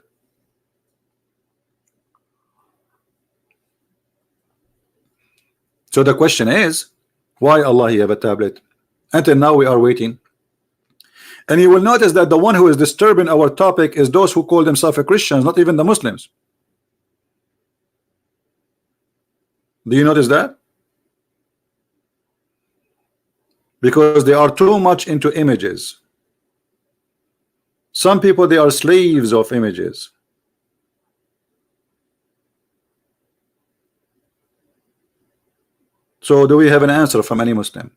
So the question is, why Allah he have a tablet? Until now we are waiting. And you will notice that the one who is disturbing our topic is those who call themselves Christians, not even the Muslims. Do you notice that? Because they are too much into images. Some people, they are slaves of images. So do we have an answer from any Muslim?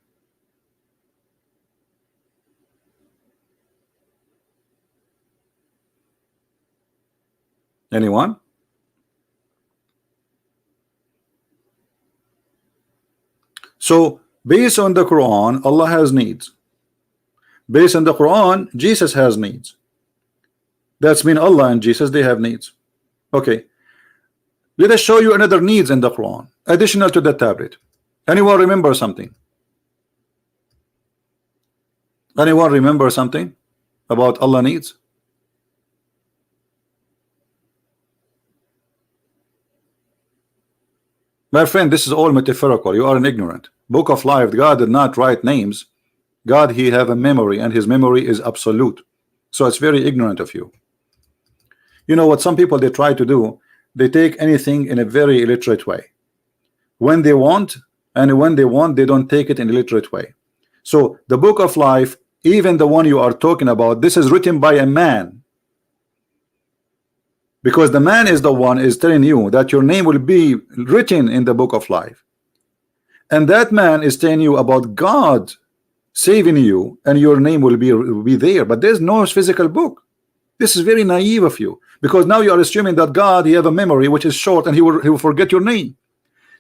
Anyone? So based on the Quran, Allah has needs. Based on the Quran, Jesus has needs. That's mean Allah and Jesus, they have needs. Okay. Let us show you another needs in the Quran, additional to the tablet. Anyone remember something? Anyone remember something about Allah needs? My friend, this is all metaphorical. You are an ignorant. Book of Life, God did not write names. God, he have a memory, and his memory is absolute. So it's very ignorant of you. You know what some people they try to do? They take anything in a very illiterate way. When they want, and when they want, they don't take it in a illiterate way. So the book of life, even the one you are talking about, this is written by a man. Because the man is the one is telling you that your name will be written in the book of life. And that man is telling you about God saving you, and your name will be there. But there's no physical book. This is very naive of you, because now you are assuming that God, he have a memory which is short, and he will forget your name.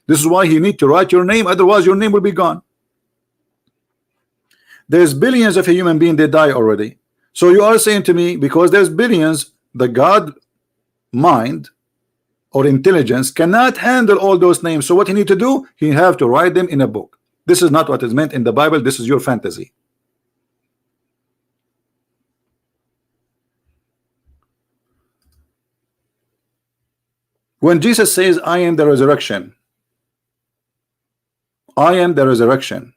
This is why he need to write your name, otherwise your name will be gone. There's billions of a human being, they die already. So you are saying to me, because there's billions, the God mind or intelligence cannot handle all those names. So what he need to do? He have to write them in a book. This is not what is meant in the Bible. This is your fantasy. When Jesus says, I am the resurrection, I am the resurrection,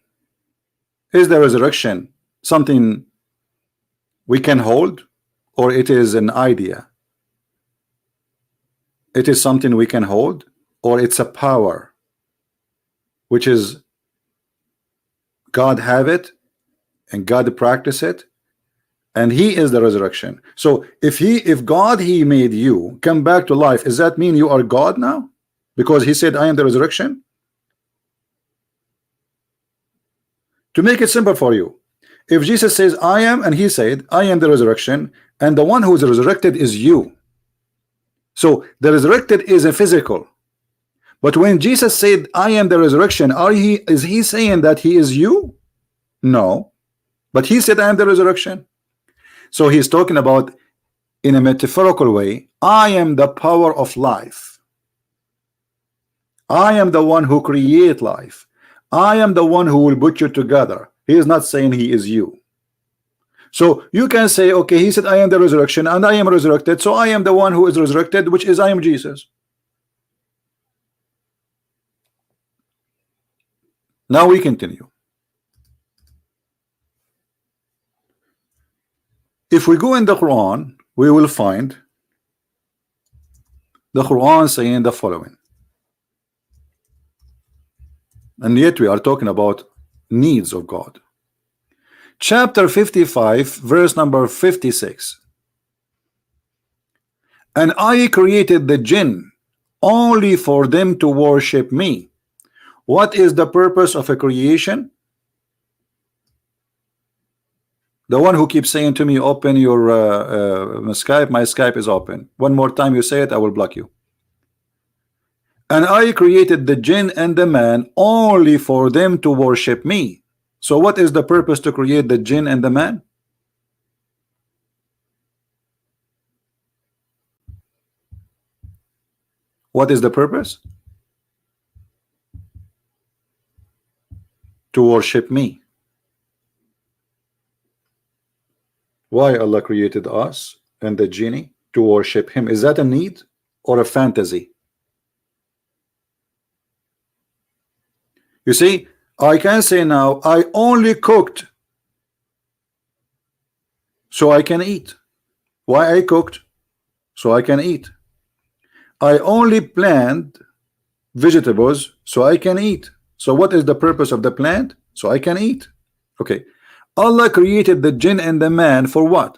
is the resurrection something we can hold, or it is an idea? It is something we can hold, or it's a power which is God have it and God practice it, and he is the resurrection. So if God he made you come back to life, does that mean you are God now? Because he said I am the resurrection. To make it simple for you, if Jesus says I am, and he said I am the resurrection, and the one who is resurrected is you, so the resurrected is a physical. But when Jesus said I am the resurrection, is he saying that he is you? No, but he said I am the resurrection. So he's talking about, in a metaphorical way, I am the power of life. I am the one who create life. I am the one who will put you together. He is not saying he is you. So you can say, okay, he said I am the resurrection and I am resurrected, so I am the one who is resurrected, which is I am Jesus. Now we continue. If we go in the Quran, we will find the Quran saying the following. And yet we are talking about needs of God. Chapter 55, verse number 56. And I created the jinn only for them to worship me. What is the purpose of a creation? The one who keeps saying to me, open your Skype, my Skype is open. One more time you say it, I will block you. And I created the jinn and the man only for them to worship me. So what is the purpose to create the jinn and the man? What is the purpose? To worship me. Why Allah created us and the genie? To worship him. Is that a need or a fantasy? You see, I can say now, I only cooked so I can eat. Why I cooked? So I can eat. I only plant vegetables so I can eat. So what is the purpose of the plant? So I can eat. Okay. Allah created the jinn and the man for what?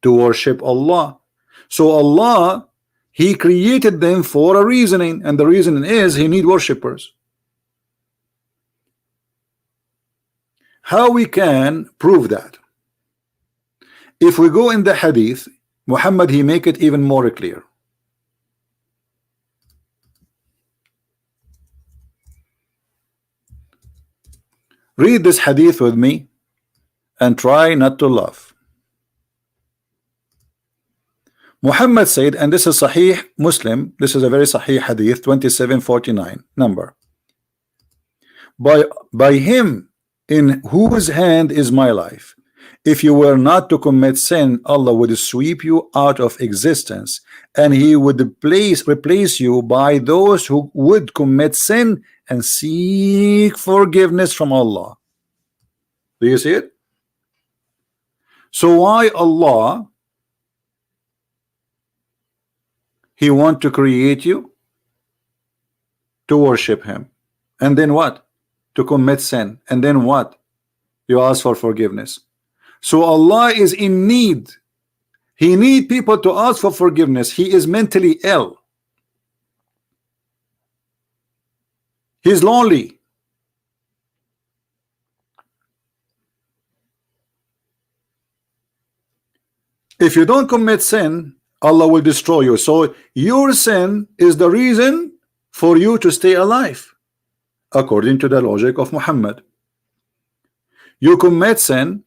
To worship Allah. So Allah, He created them for a reasoning, and the reasoning is He need worshippers. How we can prove that? If we go in the hadith, Muhammad, he make it even more clear. Read this hadith with me and try not to laugh. Muhammad said, and this is Sahih Muslim, this is a very Sahih hadith, 2749 number. By him in whose hand is my life, if you were not to commit sin, Allah would sweep you out of existence, and He would replace you by those who would commit sin and seek forgiveness from Allah. Do you see it? So why Allah, He want to create you to worship Him, and then what? To commit sin, and then what? You ask for forgiveness. So Allah is in need. He need people to ask for forgiveness. He is mentally ill. He's lonely. If you don't commit sin, Allah will destroy you. So your sin is the reason for you to stay alive, according to the logic of Muhammad. You commit sin,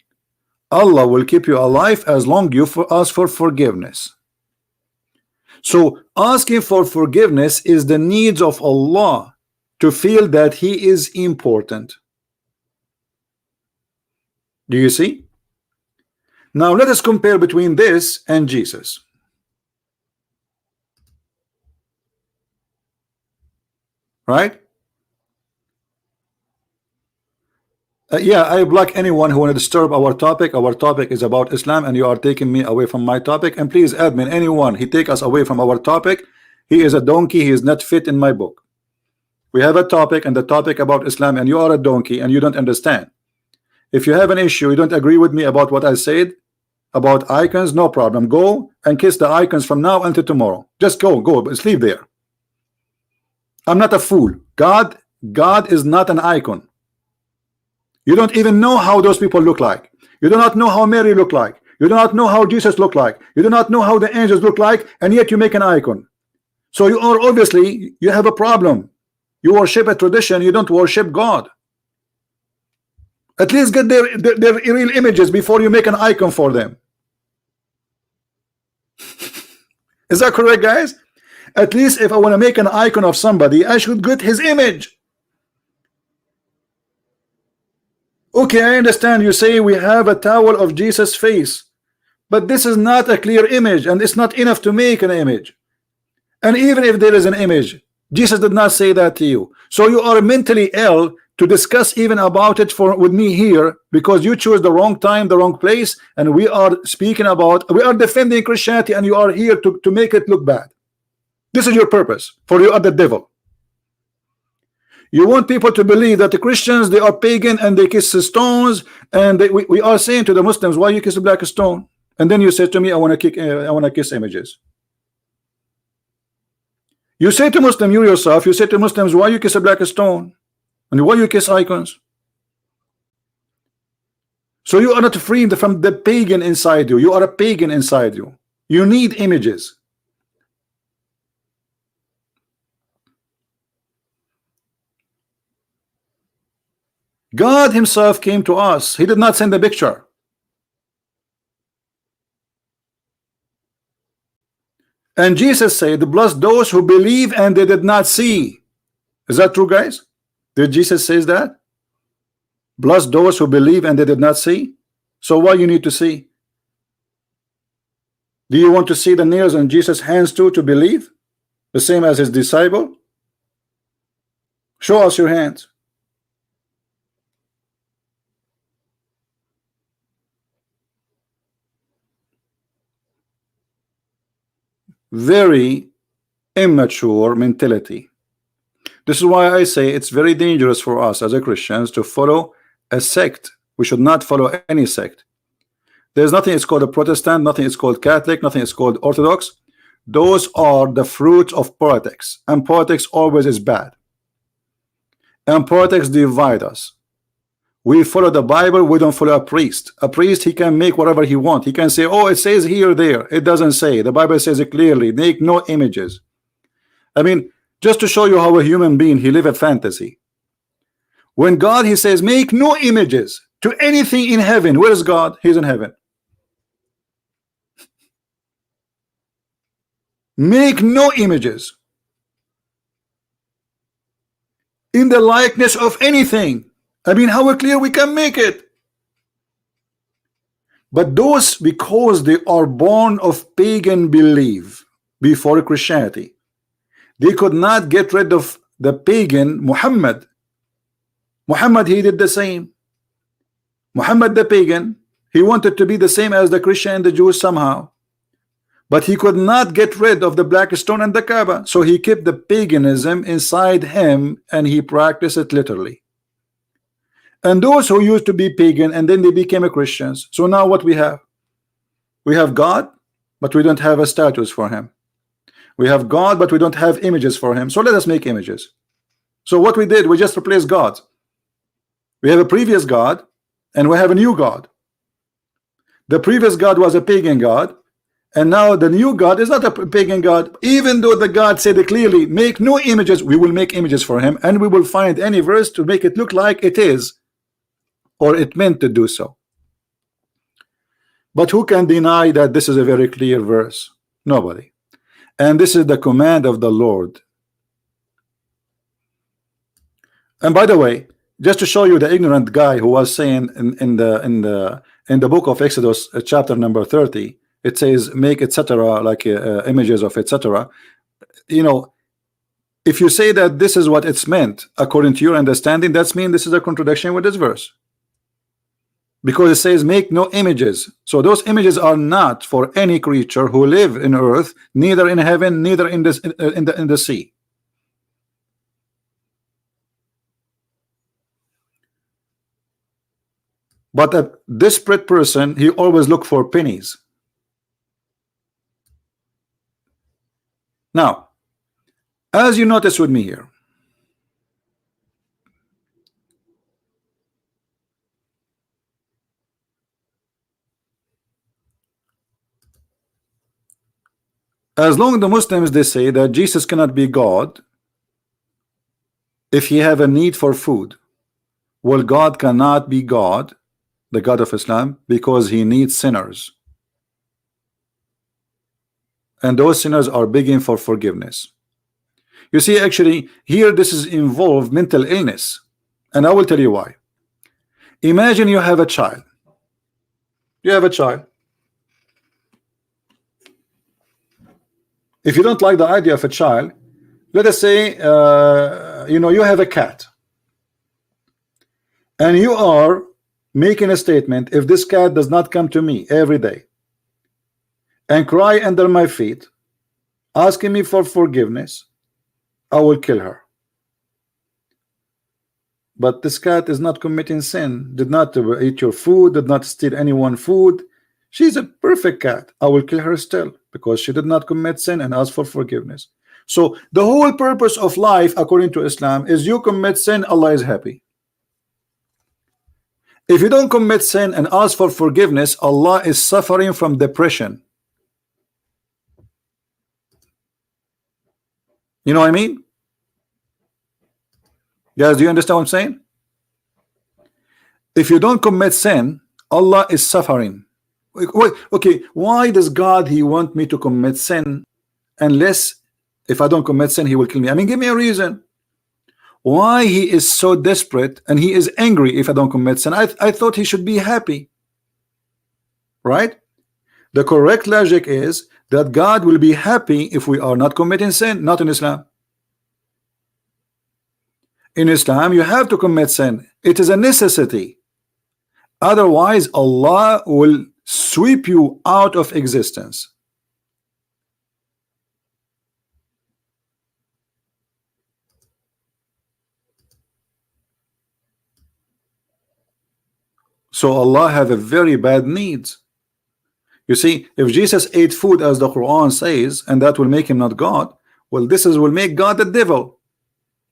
Allah will keep you alive as long you ask for forgiveness. So asking for forgiveness is the needs of Allah, to feel that He is important. Do you see? Now let us compare between this and Jesus. Right? Yeah, I block anyone who want to disturb our topic. Our topic is about Islam, and you are taking me away from my topic. And please, admin, anyone he take us away from our topic, he is a donkey. He is not fit in my book. We have a topic, and the topic about Islam, and you are a donkey, and you don't understand. If you have an issue, you don't agree with me about what I said about icons, no problem. Go and kiss the icons from now until tomorrow. Just go, but sleep there. I'm not a fool. God is not an icon. You don't even know how those people look like. You do not know how Mary looked like. You do not know how Jesus looked like. You do not know how the angels look like, and yet you make an icon. So you are obviously, you have a problem. You worship a tradition, you don't worship God. At least get their real images before you make an icon for them. Is that correct, guys? At least if I want to make an icon of somebody, I should get his image. Okay, I understand you say we have a towel of Jesus' face, but this is not a clear image, and it's not enough to make an image. And even if there is an image, Jesus did not say that to you. So you are mentally ill to discuss even about it with me here, because you chose the wrong time, the wrong place, and we are speaking about, we are defending Christianity, and you are here to make it look bad. This is your purpose, for you are the devil. You want people to believe that the Christians, they are pagan and they kiss stones, and we are saying to the Muslims, why you kiss a black stone? And then you say to me, I want to kiss images. You say to Muslim, you yourself, you say to Muslims, why you kiss a black stone? And why you kiss icons? So you are not free from the pagan inside you. You are a pagan inside you. You need images. God himself came to us. He did not send a picture. And Jesus said, bless those who believe and they did not see. Is that true, guys? Did Jesus say that? Bless those who believe and they did not see. So why you need to see? Do you want to see the nails on Jesus' hands too to believe? The same as his disciple? Show us your hands. Very immature mentality. This is why I say it's very dangerous for us as a Christians to follow a sect. We should not follow any sect. There's nothing is called a Protestant, nothing is called Catholic, nothing is called Orthodox. Those are the fruits of politics, and politics always is bad. And politics divide us. We follow the Bible, we don't follow a priest. A priest, he can make whatever he wants. He can say, oh, it says here, there. It doesn't say. The Bible says it clearly. Make no images. I mean, just to show you how a human being, he live a fantasy. When God, he says, make no images to anything in heaven. Where is God? He's in heaven. Make no images in the likeness of anything. I mean, how clear we can make it. But those, because they are born of pagan belief before Christianity, they could not get rid of the pagan Muhammad. Muhammad, he did the same. Muhammad the pagan, he wanted to be the same as the Christian and the Jews somehow. But he could not get rid of the black stone and the Kaaba. So he kept the paganism inside him and he practiced it literally. And those who used to be pagan and then they became a Christians. So now what we have? We have God, but we don't have a status for him. We have God, but we don't have images for him. So let us make images. So what we did, we just replaced God. We have a previous God and we have a new God. The previous God was a pagan God, and now the new God is not a pagan God. Even though the God said it clearly, make no images, we will make images for him, and we will find any verse to make it look like it is, or it meant to do so. But who can deny that this is a very clear verse? Nobody. And this is the command of the Lord. And by the way, just to show you the ignorant guy who was saying in the book of Exodus, chapter number 30, it says make etc. like images of etc. You know, if you say that this is what it's meant according to your understanding, that's mean this is a contradiction with this verse. Because it says make no images. So those images are not for any creature who live in earth, neither in heaven, neither in this in the sea. But a desperate person, he always look for pennies. Now, as you notice with me here, as long as the Muslims, they say that Jesus cannot be God if he have a need for food. Well, God cannot be God, the God of Islam, because he needs sinners. And those sinners are begging for forgiveness. You see, actually, here this is involved mental illness. And I will tell you why. Imagine you have a child. You have a child. If you don't like the idea of a child, let us say, you know, you have a cat. And you are making a statement, if this cat does not come to me every day and cry under my feet, asking me for forgiveness, I will kill her. But this cat is not committing sin, did not eat your food, did not steal anyone's food. She's a perfect cat. I will kill her still because she did not commit sin and ask for forgiveness. So the whole purpose of life, according to Islam, is you commit sin, Allah is happy. If you don't commit sin and ask for forgiveness, Allah is suffering from depression. You know what I mean? Guys, do you understand what I'm saying? If you don't commit sin, Allah is suffering. Wait, okay, why does God, he want me to commit sin unless if I don't commit sin, he will kill me? I mean, give me a reason. Why he is so desperate and he is angry if I don't commit sin? I thought he should be happy. Right? The correct logic is that God will be happy if we are not committing sin, not in Islam. In Islam, you have to commit sin. It is a necessity. Otherwise, Allah will sweep you out of existence. So Allah have a very bad needs. You see, if Jesus ate food as the Quran says, and that will make him not God, well, this is will make God the devil.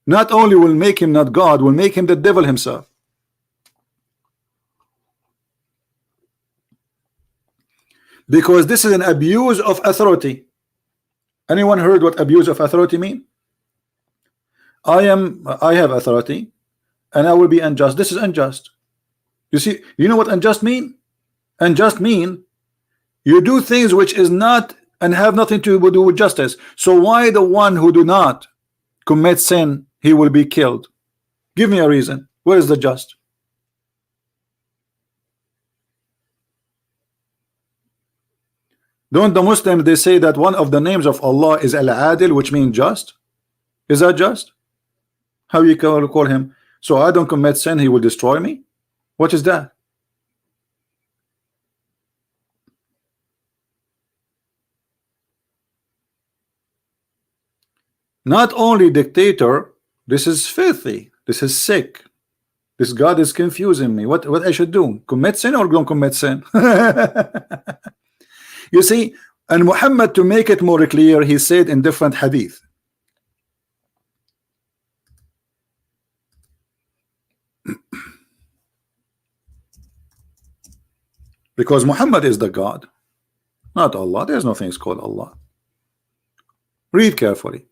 Not only will make him not God, will make him the devil himself. Because this is an abuse of authority. Anyone heard what abuse of authority mean? I have authority and I will be unjust. This is unjust. You see, you know what unjust mean? Unjust mean you do things which is not and have nothing to do with justice. So why the one who do not commit sin, he will be killed? Give me a reason. Where is the just? Don't the Muslims, they say that one of the names of Allah is Al-Adil, which means just? Is that just? How you call him? So I don't commit sin, he will destroy me? What is that? Not only dictator, this is filthy, this is sick. This God is confusing me. What I should do? Commit sin or don't commit sin? You see, and Muhammad, to make it more clear, he said in different hadith, because Muhammad is the God, not Allah. There's no things called Allah. Read carefully.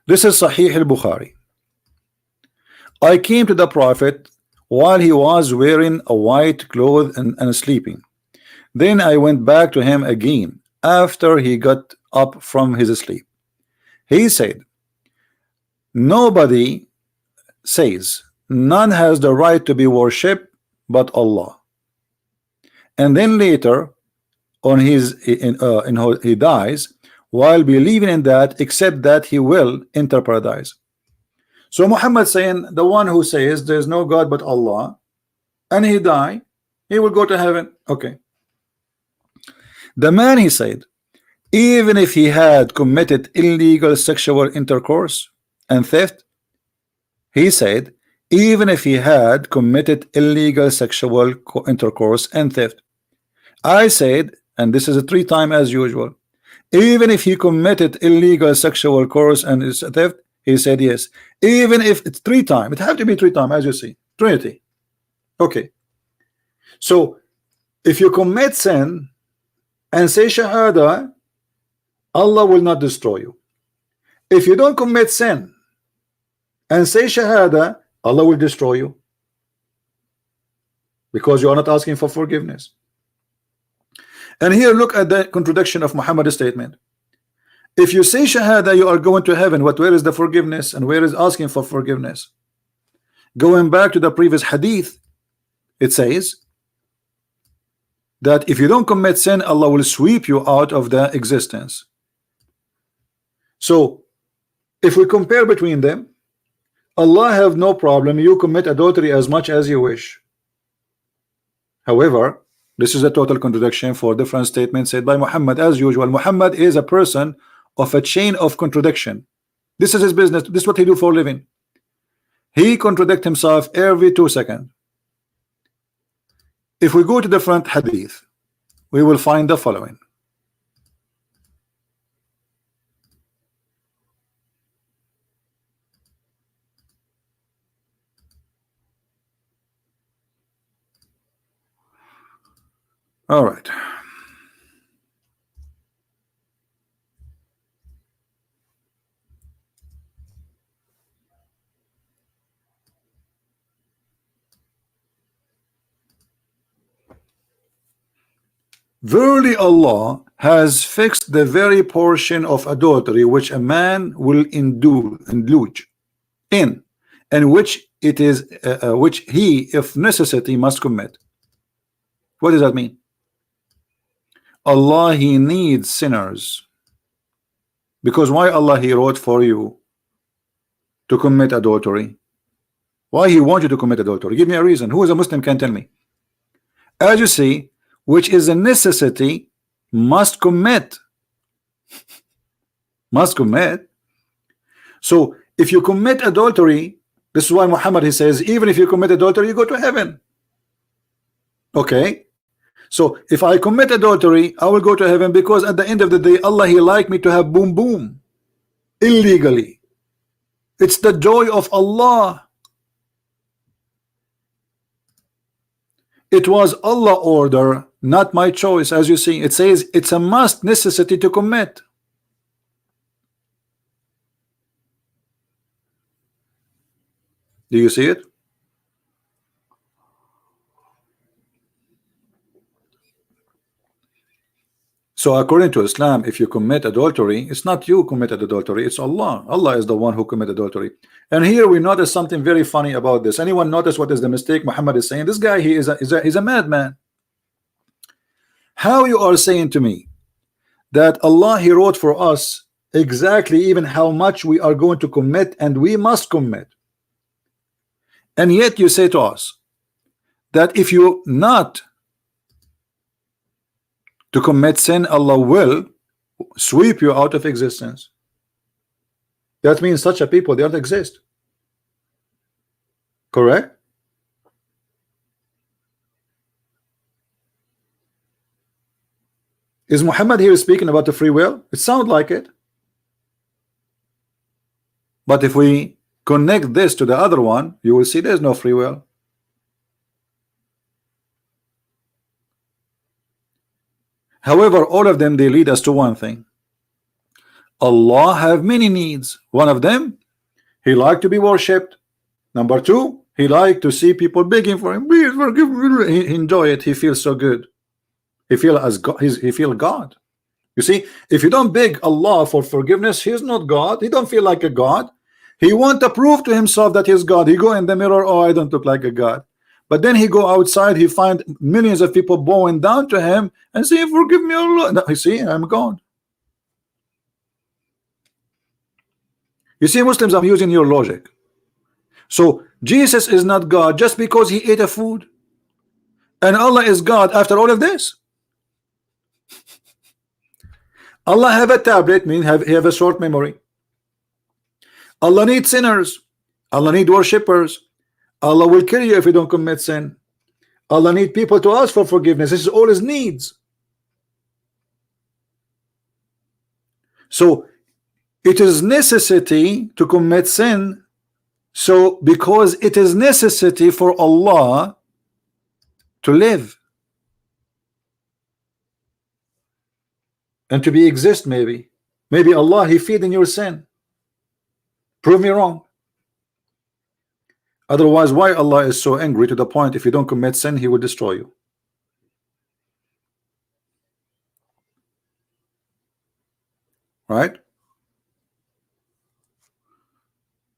This is Sahih al-Bukhari. I came to the Prophet while he was wearing a white cloth and sleeping. Then I went back to him again after he got up from his sleep. He said, nobody says none has the right to be worshipped but Allah. And then later on he dies while believing in that, except that he will enter paradise. So Muhammad saying the one who says there's no God but Allah and he die, he will go to heaven. Okay. The man, he said, even if he had committed illegal sexual intercourse and theft, he said, even if he had committed illegal sexual intercourse and theft, I said, and this is a 3 times as usual, even if he committed illegal sexual course and theft, he said yes. Even if it's 3 times, it have to be 3 times, as you see. Trinity. Okay. So if you commit sin and say Shahada, Allah will not destroy you. If you don't commit sin and say Shahada, Allah will destroy you, because you are not asking for forgiveness. And here look at the contradiction of Muhammad's statement. If you say Shahada, you are going to heaven. Where is the forgiveness and where is asking for forgiveness? Going back to the previous hadith, it says that if you don't commit sin, Allah will sweep you out of the existence. So if we compare between them, Allah have no problem, you commit adultery as much as you wish. However, this is a total contradiction for different statements said by Muhammad. As usual, Muhammad is a person of a chain of contradiction. This is his business. This is what he do for a living. He contradicts himself every 2 seconds. If we go to different hadith, we will find the following. All right. Verily Allah has fixed the very portion of adultery which a man will indulge in, and which it is which he, if necessity, must commit. What does that mean? Allah, he needs sinners, because why Allah he wrote for you to commit adultery? Why he wants you to commit adultery? Give me a reason. Who is a Muslim can tell me? As you see, which is a necessity, must commit. Must commit. So if you commit adultery, this is why Muhammad, he says, even if you commit adultery, you go to heaven. Okay. So if I commit adultery, I will go to heaven, because at the end of the day, Allah, he like me to have boom boom illegally. It's the joy of Allah. It was Allah order, not my choice. As you see, it says it's a must, necessity to commit. Do you see it? So according to Islam, if you commit adultery, it's not you committed adultery, it's Allah. Allah is the one who committed adultery. And here we notice something very funny about this. Anyone notice what is the mistake Muhammad is saying? This guy, he's a madman. How you are saying to me that Allah, he wrote for us exactly even how much we are going to commit, and we must commit, and yet you say to us that if you not to commit sin, Allah will sweep you out of existence. That means such a people, they don't exist. Correct? Is Muhammad here speaking about the free will? It sounds like it. But if we connect this to the other one, you will see there's no free will. However, all of them, they lead us to one thing. Allah have many needs. One of them, he like to be worshipped. Number two, he like to see people begging for him, please forgive me. He enjoy it. He feels so good. He feel as God. He feel God. You see, if you don't beg Allah for forgiveness, he's not God. He don't feel like a God. He want to prove to himself that he's God. He go in the mirror, oh, I don't look like a God. But then he go outside, he find millions of people bowing down to him and say, forgive me, Allah. No, you see, I'm God. You see, Muslims, I'm using your logic. So Jesus is not God just because he ate a food, and Allah is God after all of this. Allah have a tablet, mean he have a short memory. Allah needs sinners. Allah need worshippers. Allah will kill you if you don't commit sin. Allah need people to ask for forgiveness. This is all his needs. So it is necessity to commit sin. So because it is necessity for Allah to live and to be exist, maybe Allah, he feed in your sin. Prove me wrong. Otherwise, why Allah is so angry to the point if you don't commit sin, he will destroy you? Right?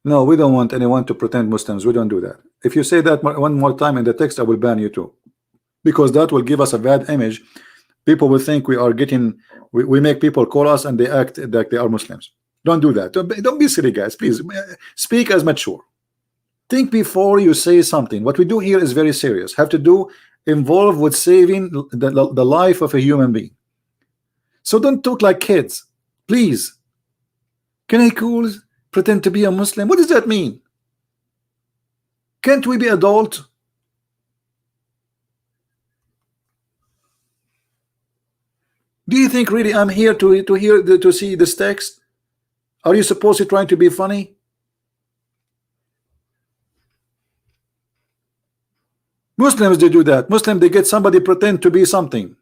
No, we don't want anyone to pretend Muslims. We don't do that. If you say that one more time in the text, I will ban you too, because that will give us a bad image. People will think we are getting, we make people call us and they act like they are Muslims. Don't do that. Don't be silly, guys. Please speak as mature. Think before you say something. What we do here is very serious. Have to do involved with saving the life of a human being. So don't talk like kids, please. Can I cool pretend to be a Muslim? What does that mean? Can't we be adult? Do you think really I'm here to see this text? Are you supposed to trying to be funny? Muslims, they do that. Muslims, they get somebody pretend to be something.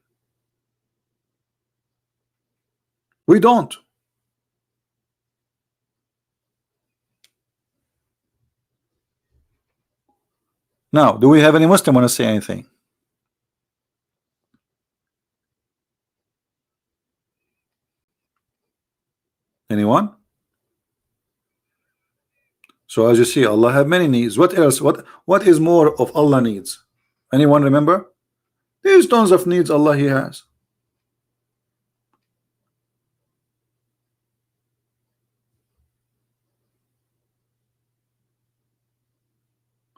We don't. Now, do we have any Muslim want to say anything? Anyone? So as you see, Allah have many needs. What else? What is more of Allah needs? Anyone remember? There's tons of needs Allah he has.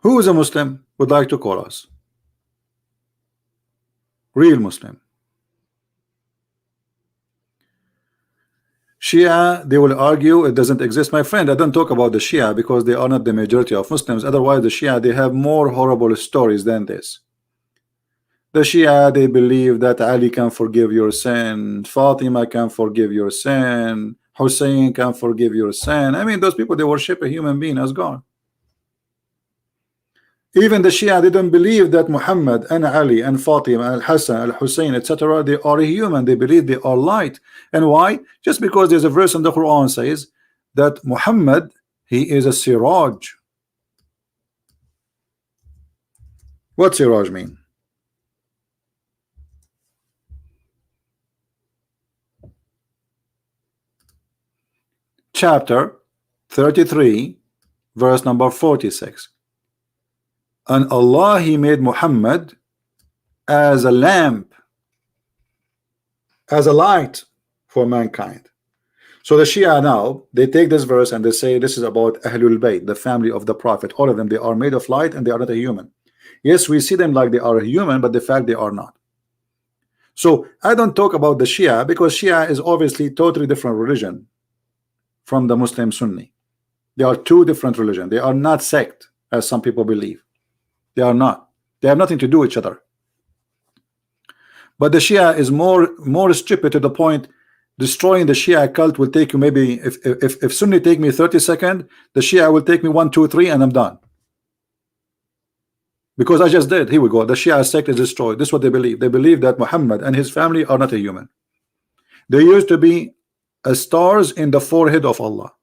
Who is a Muslim would like to call us? Real Muslim. Shia, they will argue it doesn't exist. My friend, I don't talk about the Shia because they are not the majority of Muslims. Otherwise, the Shia, they have more horrible stories than this. The Shia, they believe that Ali can forgive your sin, Fatima can forgive your sin, Hussein can forgive your sin. I mean, those people, they worship a human being as God. Even the Shia, they don't believe that Muhammad and Ali and Fatima and Hassan and Hussein, etc., they are human. They believe they are light. And why? Just because there's a verse in the Quran says that Muhammad, he is a siraj. What siraj mean? Chapter 33, verse number 46. And Allah, he made Muhammad as a lamp, as a light for mankind. So the Shia now, they take this verse and they say this is about Ahlul Bayt, the family of the Prophet. All of them, they are made of light and they are not a human. Yes, we see them like they are a human, but the fact they are not. So I don't talk about the Shia because Shia is obviously totally different religion from the Muslim Sunni. They are two different religions. They are not sect as some people believe. They are not. They have nothing to do with each other. But the Shia is more stupid to the point. Destroying the Shia cult will take you maybe if Sunni take me 30 seconds, the Shia will take me 1, 2, 3, and I'm done. Because I just did. Here we go. The Shia sect is destroyed. This is what they believe. They believe that Muhammad and his family are not a human. They used to be stars in the forehead of Allah.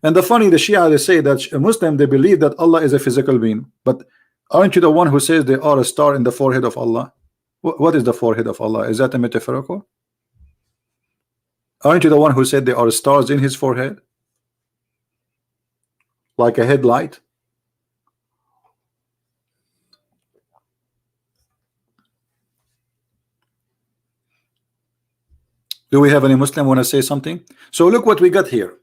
And the funny, the Shia, they say that a Muslim, they believe that Allah is a physical being. But aren't you the one who says they are a star in the forehead of Allah? What is the forehead of Allah? Is that a metaphorical? Aren't you the one who said there are stars in his forehead? Like a headlight? Do we have any Muslim want to say something? So look what we got here.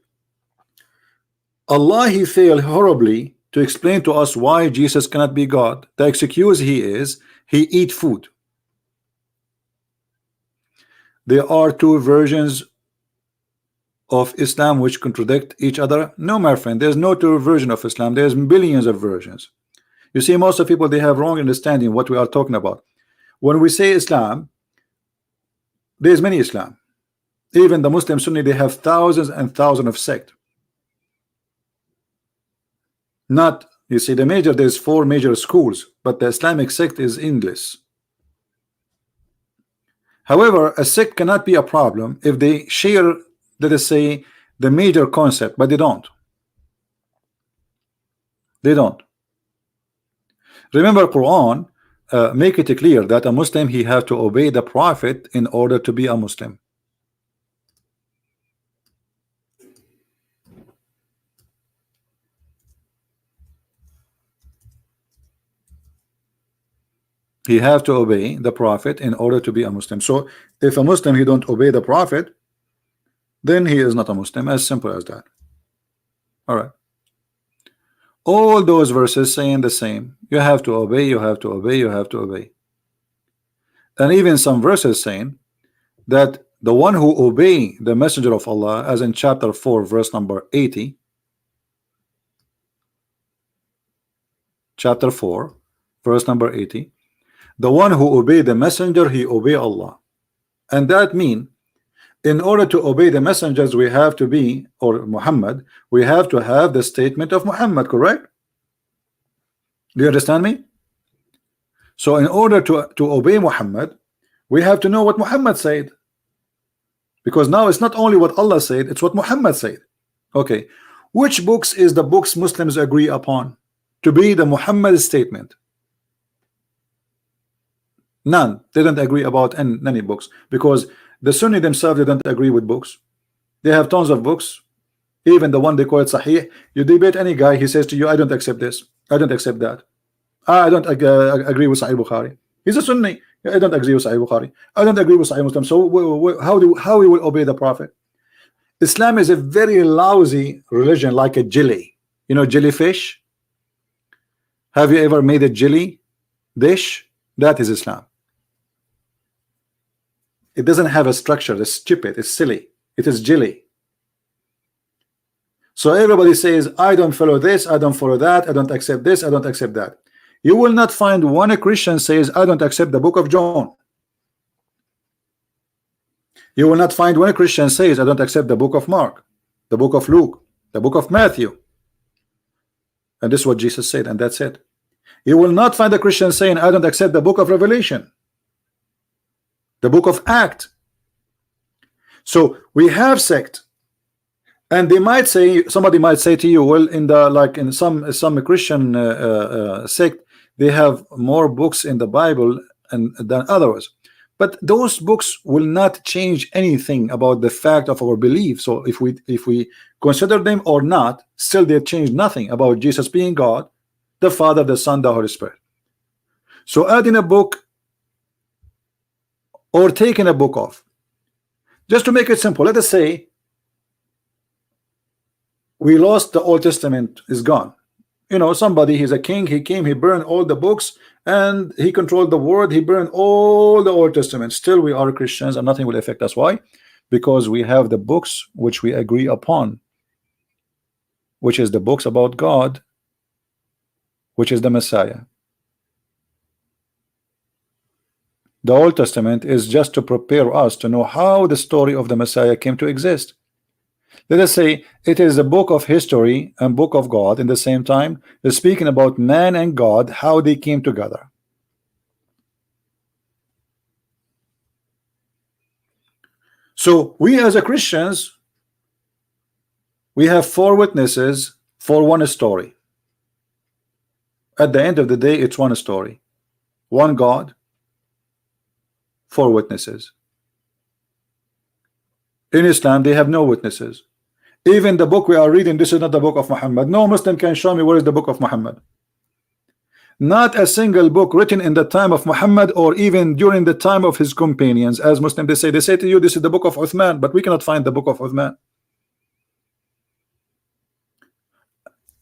Allah, he failed horribly to explain to us why Jesus cannot be God. The excuse he eat food. There are two versions of Islam which contradict each other. No, my friend, there's no two version of Islam. There's billions of versions. You see, most of people, they have wrong understanding what we are talking about. When we say Islam, there's many Islam. Even the Muslim Sunni, they have thousands and thousands of sects. Not, you see, there's 4 major schools, but the Islamic sect is endless. However, a sect cannot be a problem if they share, let us say, the major concept, but they don't. They don't. Remember, Quran make it clear that a Muslim, he have to obey the Prophet in order to be a Muslim. He have to obey the Prophet in order to be a Muslim. So if a Muslim, he don't obey the Prophet, then he is not a Muslim. As simple as that. All right. All those verses saying the same. You have to obey, you have to obey, you have to obey. And even some verses saying that the one who obey the messenger of Allah, as in chapter 4, verse number 80. Chapter 4, verse number 80. The one who obey the messenger, he obey Allah. And that mean, in order to obey the messengers, we have to be, or Muhammad, we have to have the statement of Muhammad, correct? Do you understand me? So in order to obey Muhammad, we have to know what Muhammad said. Because now it's not only what Allah said, it's what Muhammad said. Okay, which books is the books Muslims agree upon to be the Muhammad statement? None. They don't agree about any books, because the Sunni themselves, they don't agree with books. They have tons of books, even the one they call it Sahih. You debate any guy, he says to you, I don't accept this, I don't accept that, I don't agree with Sahih Bukhari. He's a Sunni. I don't agree with Sahih Bukhari, I don't agree with Sahih Muslim. So how we will obey the Prophet? Islam is a very lousy religion, like a jelly, you know, jellyfish. Have you ever made a jelly dish? That is Islam. It doesn't have a structure. It's stupid. It's silly. It is jelly. So everybody says, I don't follow this, I don't follow that, I don't accept this, I don't accept that. You will not find one Christian says, I don't accept the book of John. You will not find one Christian says, I don't accept the book of Mark, the book of Luke, the book of Matthew. And this is what Jesus said, and that's it. You will not find a Christian saying, I don't accept the book of Revelation, the book of Acts. So we have sect. And they might say, somebody might say to you, well, in the like in some Christian sect, they have more books in the Bible and than others. But those books will not change anything about the fact of our belief. So if we consider them or not, still they change nothing about Jesus being God, the Father, the Son, the Holy Spirit. So adding a book or taking a book off, just to make it simple, let us say we lost the Old Testament, is gone. You know, somebody, he's a king, he came, he burned all the books, and he controlled the world, he burned all the Old Testament. Still we are Christians and nothing will affect us. Why? Because we have the books which we agree upon, which is the books about God, which is the Messiah. The Old Testament is just to prepare us to know how the story of the Messiah came to exist. Let us say it is a book of history and book of God in the same time. They're speaking about man and God, how they came together. So we as a Christians, we have 4 witnesses for one story. At the end of the day, it's one story, one God, 4 witnesses. In Islam, they have no witnesses. Even the book we are reading, this is not the book of Muhammad. No Muslim can show me where is the book of Muhammad. Not a single book written in the time of Muhammad or even during the time of his companions. As Muslims, they say to you, this is the book of Uthman, but we cannot find the book of Uthman.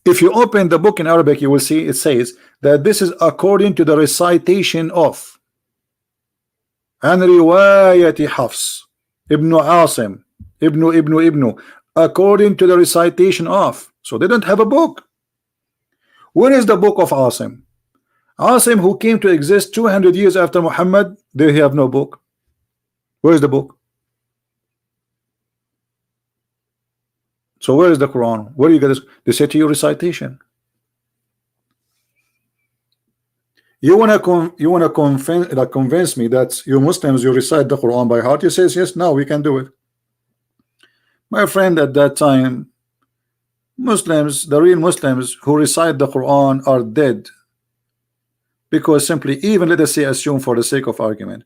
If you open the book in Arabic, you will see it says that this is according to the recitation of An riwayati Hafs Ibn Asim Ibn according to the recitation of. So they don't have a book. Where is the book of Asim? Asim, who came to exist 200 years after Muhammad, they have no book. Where is the book? So where is the Quran? Where do you get this? They say to you recitation. You wanna convince me that you Muslims, you recite the Quran by heart? You says yes, now we can do it. My friend, at that time, Muslims, the real Muslims who recite the Quran are dead, because simply, even let us say, assume for the sake of argument,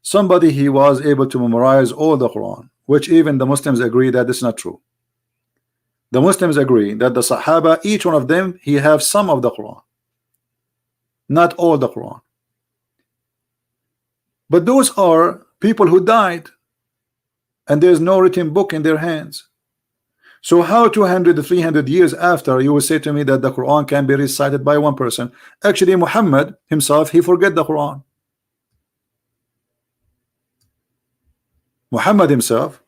somebody he was able to memorize all the Quran, which even the Muslims agree that is not true. The Muslims agree that the Sahaba, each one of them, he have some of the Quran, not all the Quran. But those are people who died and there's no written book in their hands. So how 200 300 years after you will say to me that the Quran can be recited by one person? Actually, Muhammad himself, he forget the Quran. Muhammad himself,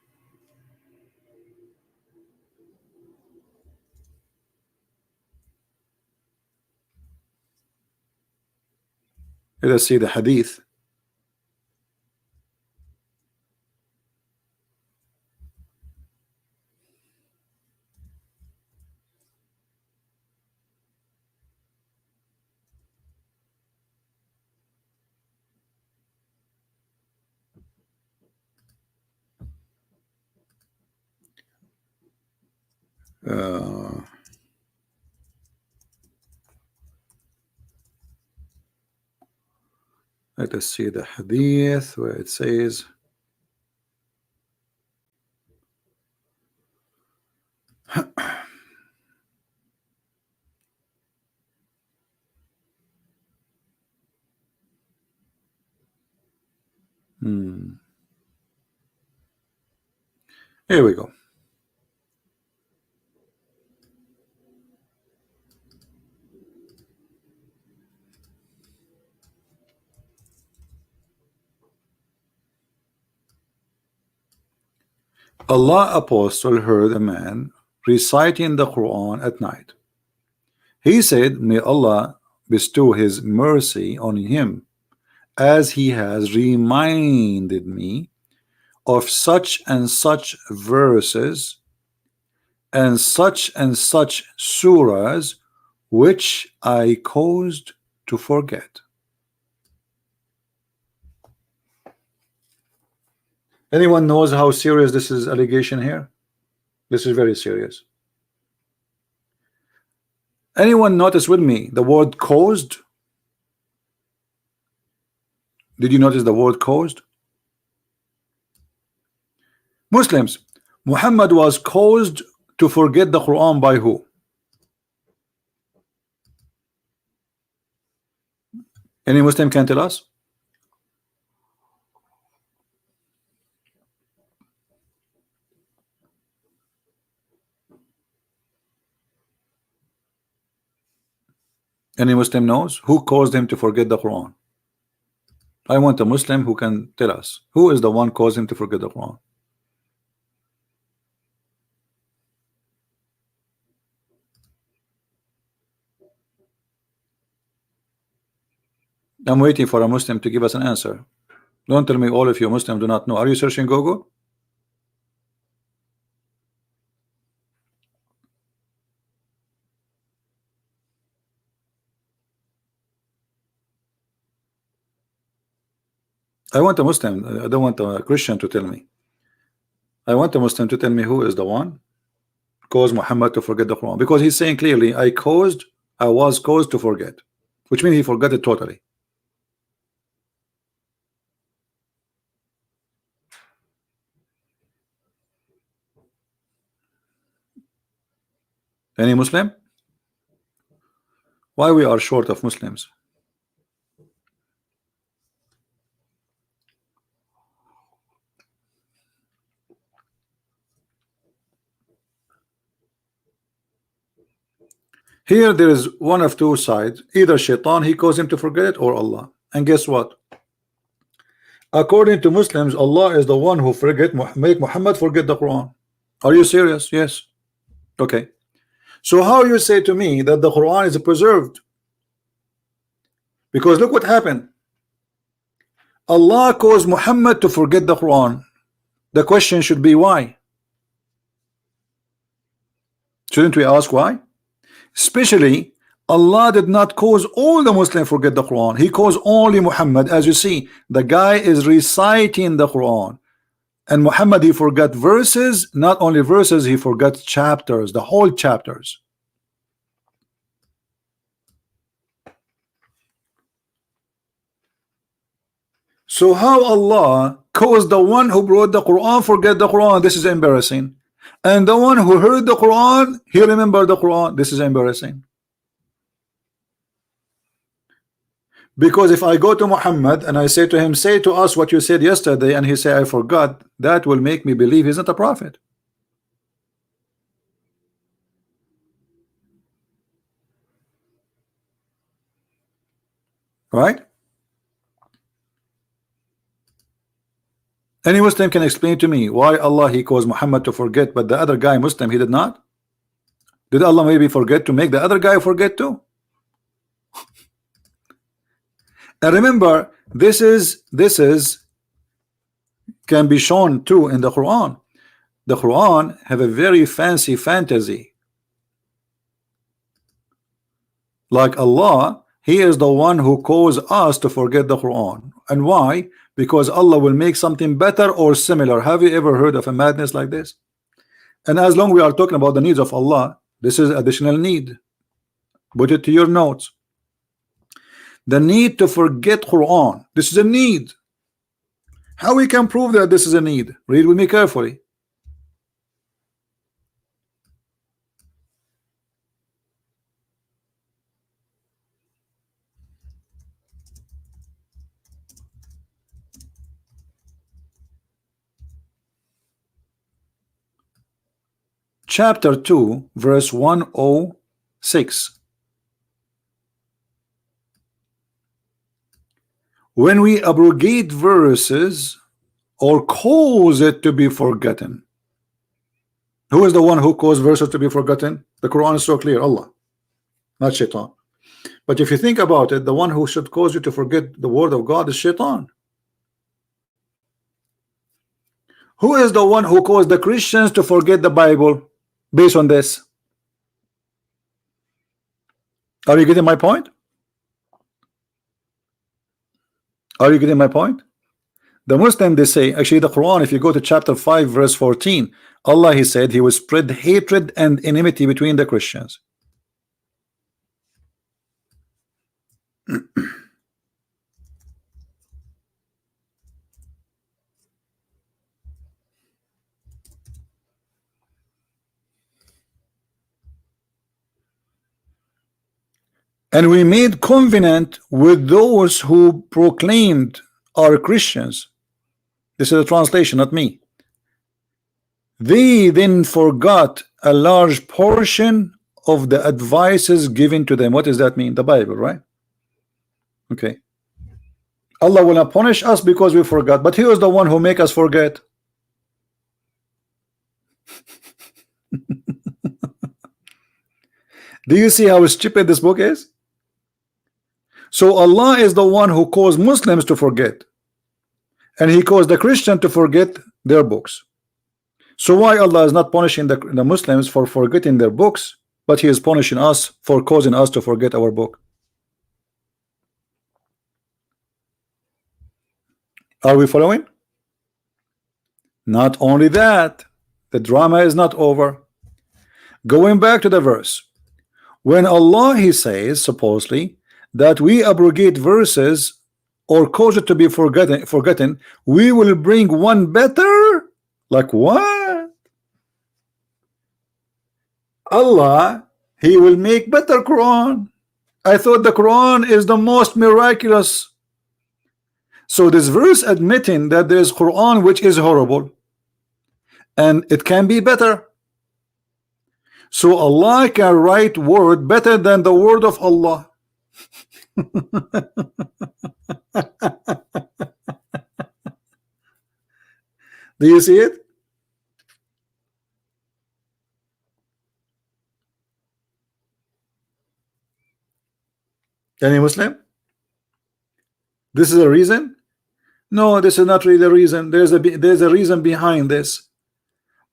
let us see the hadith. Let us see the hadith where it says here we go. Allah apostle heard a man reciting the Quran at night. He said, may Allah bestow his mercy on him, as he has reminded me of such and such verses and such surahs which I caused to forget. Anyone knows how serious this is allegation here? This is very serious. Anyone notice with me the word caused? Did you notice the word caused? Muslims, Muhammad was caused to forget the Quran by who? Any Muslim can tell us? Any Muslim knows who caused him to forget the Quran? I want a Muslim who can tell us who is the one caused him to forget the Quran. I'm waiting for a Muslim to give us an answer. Don't tell me all of you Muslims do not know. Are you searching Google? I want a Muslim. I don't want a Christian to tell me. I want a Muslim to tell me who is the one caused Muhammad to forget the Quran, because he's saying clearly, I was caused to forget, which means he forgot it totally. Any Muslim? Why we are short of Muslims? Here there is one of two sides. Either Shaitan, he caused him to forget it, or Allah. And guess what? According to Muslims, Allah is the one who make Muhammad forget the Quran. Are you serious? Yes. Okay. So how you say to me that the Quran is preserved? Because look what happened. Allah caused Muhammad to forget the Quran. The question should be why? Shouldn't we ask why? Especially, Allah did not cause all the Muslims forget the Quran. He caused only Muhammad. As you see, the guy is reciting the Quran, and Muhammad, he forgot verses. Not only verses, he forgot chapters, the whole chapters. So how Allah caused the one who brought the Quran forget the Quran? This is embarrassing. And the one who heard the Quran, he remembered the Quran. This is embarrassing. Because if I go to Muhammad and I say to him, say to us what you said yesterday, and he say I forgot, that will make me believe he's not a prophet. Right? Any Muslim can explain to me why Allah he caused Muhammad to forget, but the other guy Muslim he did not? Did Allah maybe forget to make the other guy forget too? And remember, this is can be shown too in the Quran. The Quran have a very fancy fantasy. Like Allah, he is the one who caused us to forget the Quran. And why? Because Allah will make something better or similar. Have you ever heard of a madness like this? And as long we are talking about the needs of Allah, this is additional need. Put it to your notes. The need to forget Quran. This is a need. How we can prove that this is a need? Read with me carefully. Chapter 2, verse 106. When we abrogate verses or cause it to be forgotten, Who is the one who caused verses to be forgotten? The Quran is so clear, Allah, not Shaitan. But if you think about it, the one who should cause you to forget the word of God is Shaitan. Who is the one who caused the Christians to forget the Bible based on this? Are you getting my point? Are you getting my point? The Muslim, they say, actually the Quran, if you go to chapter 5 verse 14, Allah, he said he will spread hatred and enmity between the Christians. And we made covenant with those who proclaimed are Christians. This is a translation, not me. They then forgot a large portion of the advices given to them. What does that mean? The Bible, right? Okay. Allah will not punish us because we forgot, but He was the one who make us forget. Do you see how stupid this book is? So Allah is the one who caused Muslims to forget, and He caused the Christian to forget their books. So why Allah is not punishing the Muslims for forgetting their books, but He is punishing us for causing us to forget our book? Are we following? Not only that, the drama is not over. Going back to the verse, when Allah, He says supposedly that we abrogate verses or cause it to be forgotten, we will bring one better. Like what? Allah, He will make better Quran. I thought the Quran is the most miraculous. So this verse admitting that there is Quran which is horrible and it can be better. So Allah can write word better than the word of Allah. Do you see it? Any Muslim? This is a reason? No, this is not really the reason. There's a reason behind this.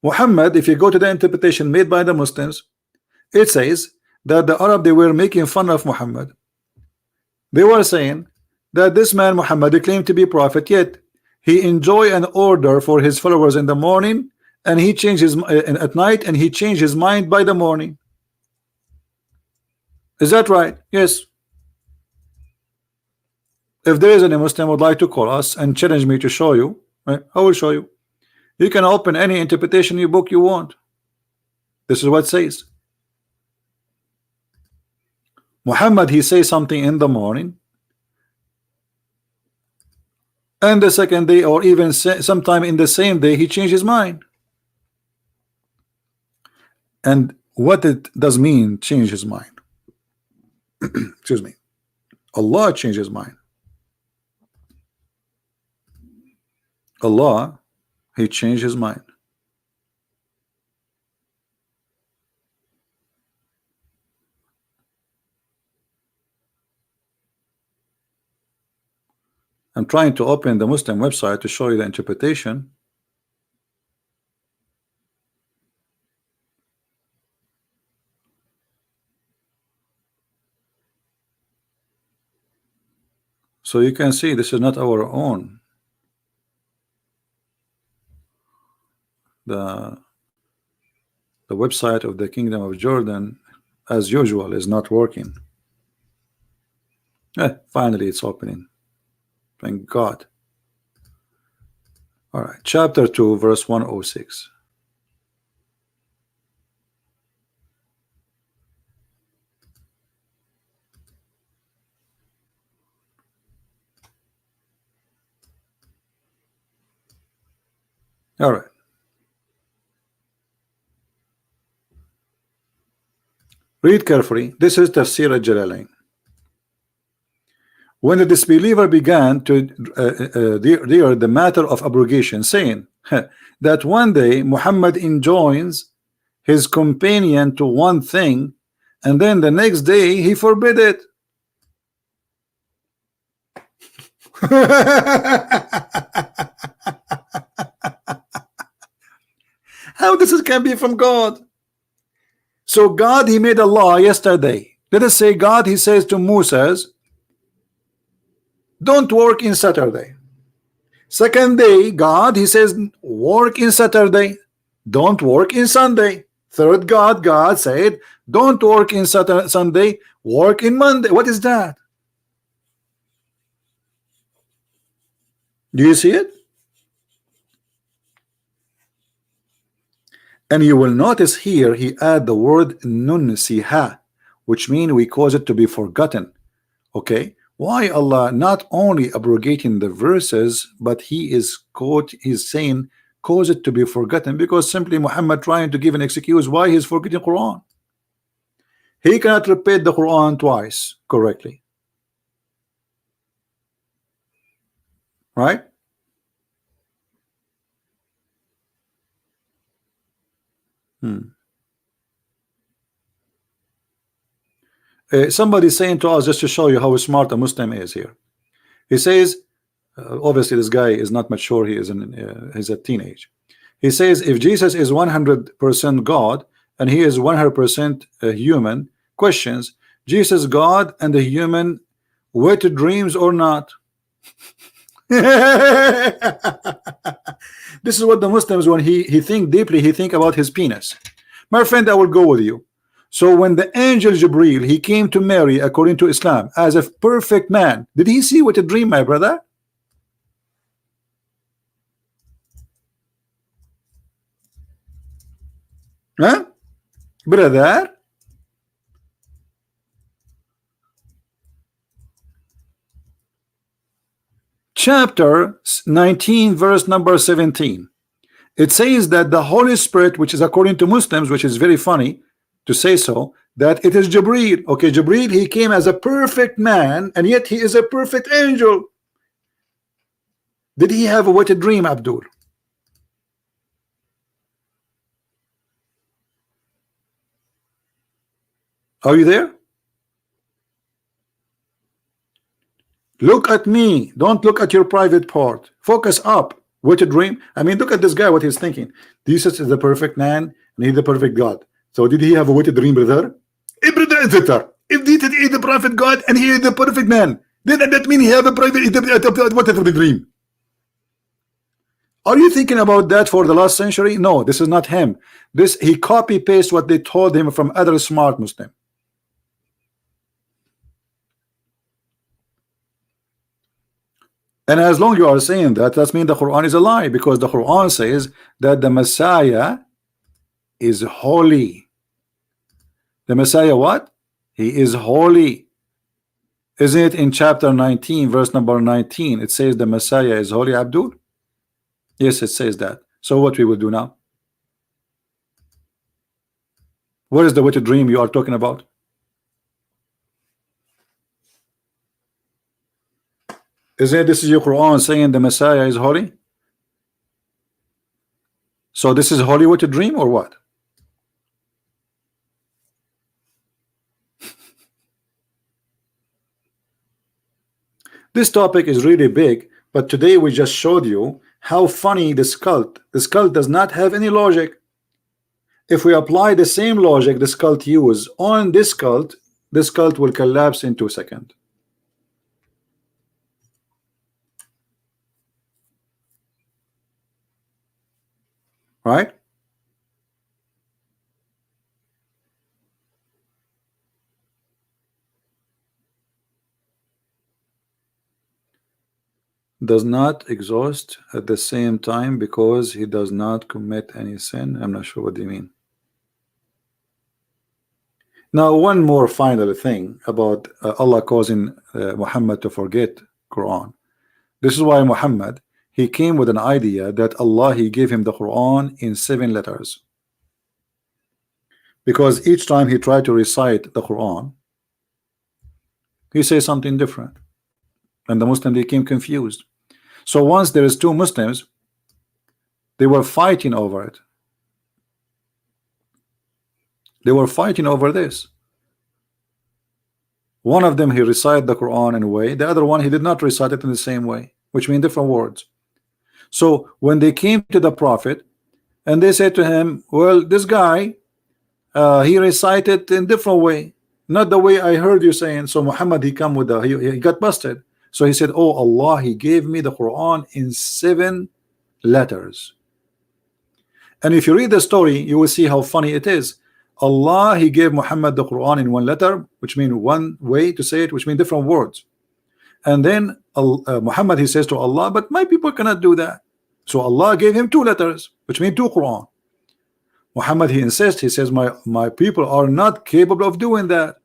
Muhammad, if you go to the interpretation made by the Muslims, it says that the Arab, they were making fun of Muhammad. They were saying that this man Muhammad, he claimed to be prophet, yet he enjoy an order for his followers in the morning, and he changes at night, and he changed his mind by the morning. Is that right? Yes. If there is any Muslim would like to call us and challenge me to show you, right, I will show you. You can open any interpretation book you want. This is what it says. Muhammad, he says something in the morning, and the second day, or even sometime in the same day, he changed his mind. And what it does mean, change his mind? Excuse me. Allah changed his mind. Allah, He changed his mind. I'm trying to open the Muslim website to show you the interpretation. So you can see this is not our own. The website of the Kingdom of Jordan, as usual, is not working. Finally it's opening. Thank God. All right, chapter 2 verse 106. All right. Read carefully. This is Tafsir al-Jalalain. When the disbeliever began to rear the matter of abrogation, saying that one day Muhammad enjoins his companion to one thing, and then the next day he forbid it. How this can be from God? So God, he made a law yesterday. Let us say God, he says to Moses, don't work in Saturday. Second day, God, he says, work in Saturday, don't work in Sunday. Third God said, don't work in Sunday, work in Monday. What is that? Do you see it? And you will notice here he add the word nunsiha, which means we cause it to be forgotten. Okay, why Allah not only abrogating the verses, but he is saying cause it to be forgotten, because simply Muhammad trying to give an excuse why he's forgetting Quran. He cannot repeat the Quran twice correctly, right? Somebody saying to us, just to show you how smart a Muslim is here. He says, obviously this guy is not mature, he is he's a teenage. He says if Jesus is 100% God and he is 100% human, questions, Jesus God and the human wet dreams or not? This is what the Muslims, when he think deeply, he think about his penis. My friend, I will go with you. So when the angel Jibril, he came to Mary according to Islam as a perfect man, did he see what a dream, my brother? Huh? Brother? Chapter 19, verse number 17. It says that the Holy Spirit, which is according to Muslims, which is very funny to say so, that it is Jibril. Okay, Jibril, he came as a perfect man, and yet he is a perfect angel. Did he have a wet dream, Abdul? Are you there? Look at me. Don't look at your private part. Focus up. What a dream. I mean, look at this guy, what he's thinking. Jesus is the perfect man and he's the perfect God. So did he have a wet dream, brother? If Jesus is the perfect God and he is the perfect man, then that means he have a private whatever dream. Are you thinking about that for the last century? No, this is not him. This he copy paste what they told him from other smart Muslim. And as long as you are saying that, that means the Quran is a lie, because the Quran says that the Messiah is holy. The Messiah what? He is holy. Isn't it in chapter 19, verse number 19? It says the Messiah is holy, Abdul? Yes, it says that. So what we will do now? What is the wet dream you are talking about? Isn't it this is your Quran saying the Messiah is holy? So this is holy wet dream or what? This topic is really big, but today we just showed you how funny this cult. This cult does not have any logic. If we apply the same logic this cult use on this cult will collapse in 2 seconds. Right? Does not exhaust at the same time because he does not commit any sin. I'm not sure what you mean. Now, one more final thing about Allah causing Muhammad to forget Quran. This is why Muhammad, he came with an idea that Allah, he gave him the Quran in 7 letters. Because each time he tried to recite the Quran, he says something different. And the Muslim became confused. So once there is 2 Muslims, they were fighting over it. They were fighting over this. One of them, he recited the Quran in a way, the other one he did not recite it in the same way, which mean different words. So when they came to the Prophet and they said to him, well, this guy, he recited in different way, not the way I heard you saying. So Muhammad, he come with he got busted. So he said, oh Allah, he gave me the Quran in 7 letters. And if you read the story, you will see how funny it is. Allah, he gave Muhammad the Quran in 1 letter, which means one way to say it, which means different words. And then Muhammad, he says to Allah, but my people cannot do that. So Allah gave him 2 letters, which means 2 Quran. Muhammad, he insists, he says, my people are not capable of doing that.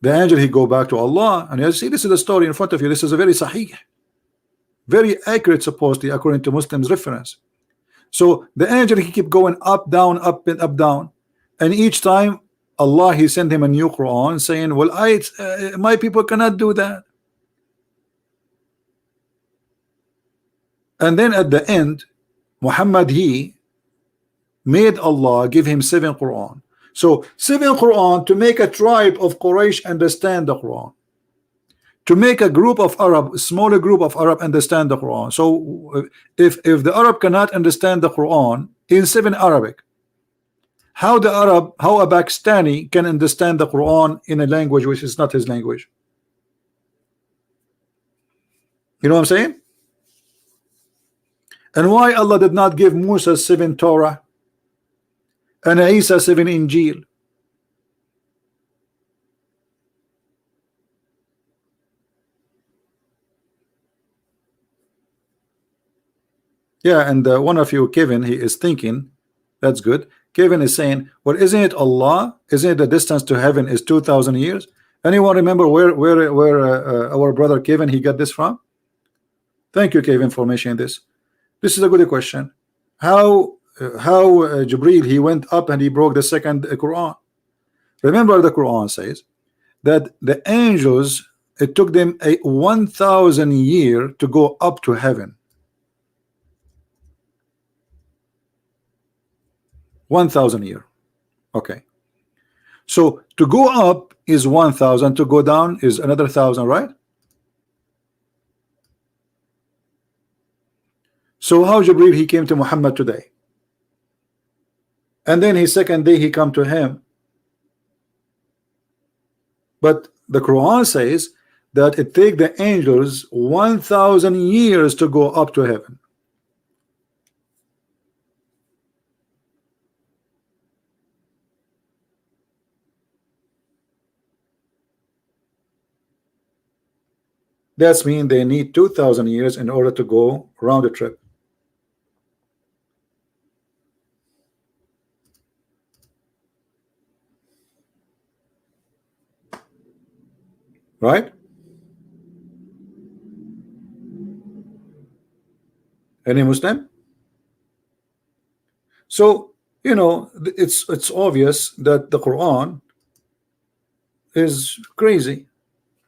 The angel, he go back to Allah, and you see, this is the story in front of you. This is a very sahih, very accurate, supposedly, according to Muslims' reference. So the angel, he keep going up, down, up, and up, down, and each time Allah, he sent him a new Quran saying, well, my people cannot do that. And then at the end, Muhammad, he made Allah give him 7 Quran. So 7 Quran to make a tribe of Quraysh understand the Quran, to make a group of Arab, a smaller group of Arab understand the Quran. So if the Arab cannot understand the Quran in 7 Arabic, how a Pakistani can understand the Quran in a language which is not his language? You know what I'm saying? And why Allah did not give Musa 7 Torah and Isa 7 Injil? Yeah, and one of you, Kevin, he is thinking, that's good. Kevin is saying, well, isn't it Allah? Isn't it the distance to heaven is 2,000 years? Anyone remember where our brother Kevin, he got this from? Thank you, Kevin, for mentioning this. This is a good question. How Jibril, he went up and he broke the second Quran. Remember, the Quran says that the angels, it took them 1,000 years to go up to heaven. 1,000 years. Okay. So to go up is 1,000, to go down is another 1,000, right? So how Jibril, he came to Muhammad today, and then his second day he come to him. But the Quran says that it take the angels 1,000 years to go up to heaven. That's mean they need 2,000 years in order to go round the trip. Right? Any Muslim? So, you know, it's obvious that the Quran is crazy,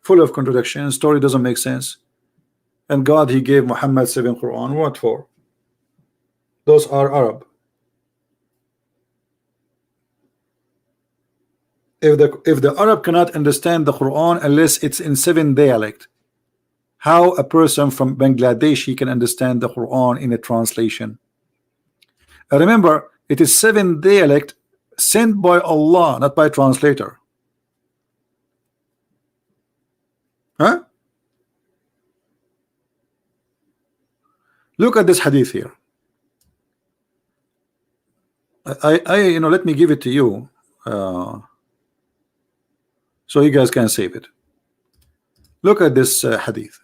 full of contradictions. Story doesn't make sense. And God, he gave Muhammad 7 Quran. What for? Those are Arab. If the Arab cannot understand the Quran unless it's in 7 dialect, how a person from Bangladesh he can understand the Quran in a translation? Remember, it is 7 dialect sent by Allah, not by translator. Huh? Look at this hadith here. You know, let me give it to you so you guys can save it. Look at this hadith.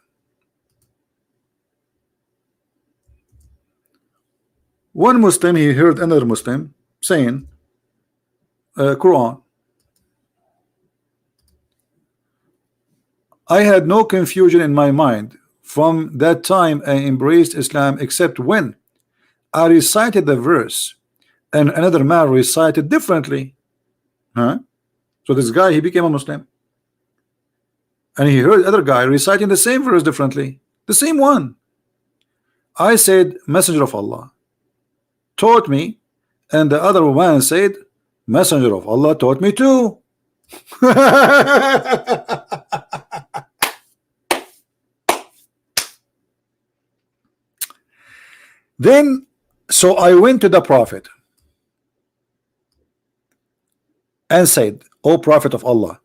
One Muslim, he heard another Muslim saying, Quran, I had no confusion in my mind from that time I embraced Islam, except when I recited the verse and another man recited differently. Huh? So this guy, he became a Muslim, and he heard other guy reciting the same verse differently, the same one. I said, Messenger of Allah taught me And the other man said, Messenger of Allah taught me too. Then, so I went to the Prophet and said, O Prophet of Allah,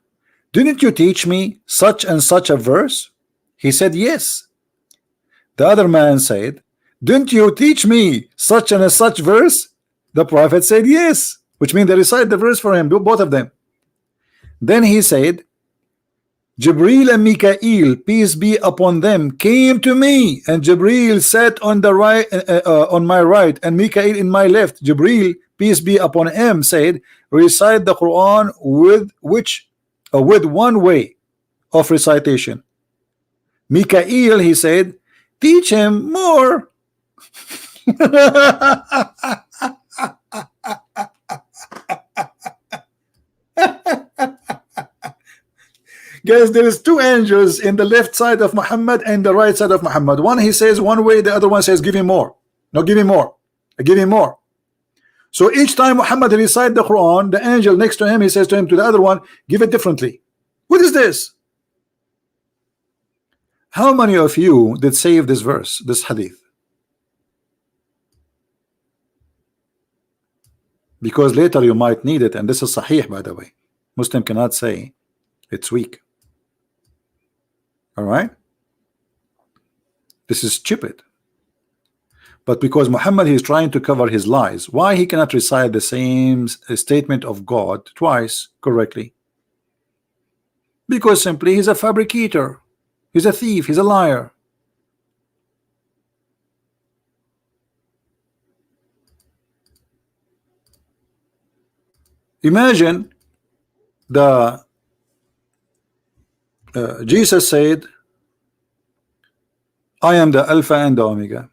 didn't you teach me such and such a verse? He said, yes. The other man said, didn't you teach me such and such verse? The Prophet said, yes, which means they recite the verse for him, both of them. Then he said, Jibril and Mikael, peace be upon them, came to me, and Jibril sat on the right, on my right, and Mikael in my left. Jibril, peace be upon him, said, recite the Quran with one way of recitation. Mikael, he said, teach him more. Guys, there is two angels in the left side of Muhammad and the right side of Muhammad. One he says one way, the other one says give him more. No, give him more. Give him more. So each time Muhammad recite the Quran, the angel next to him, he says to him, to the other one, give it differently. What is this? How many of you did save this verse, this hadith? Because later you might need it, and this is sahih, by the way. Muslim cannot say it's weak. All right, this is stupid. But because Muhammad is trying to cover his lies, why he cannot recite the same statement of God twice correctly? Because simply he's a fabricator, he's a thief, he's a liar. Imagine the Jesus said, I am the Alpha and the Omega.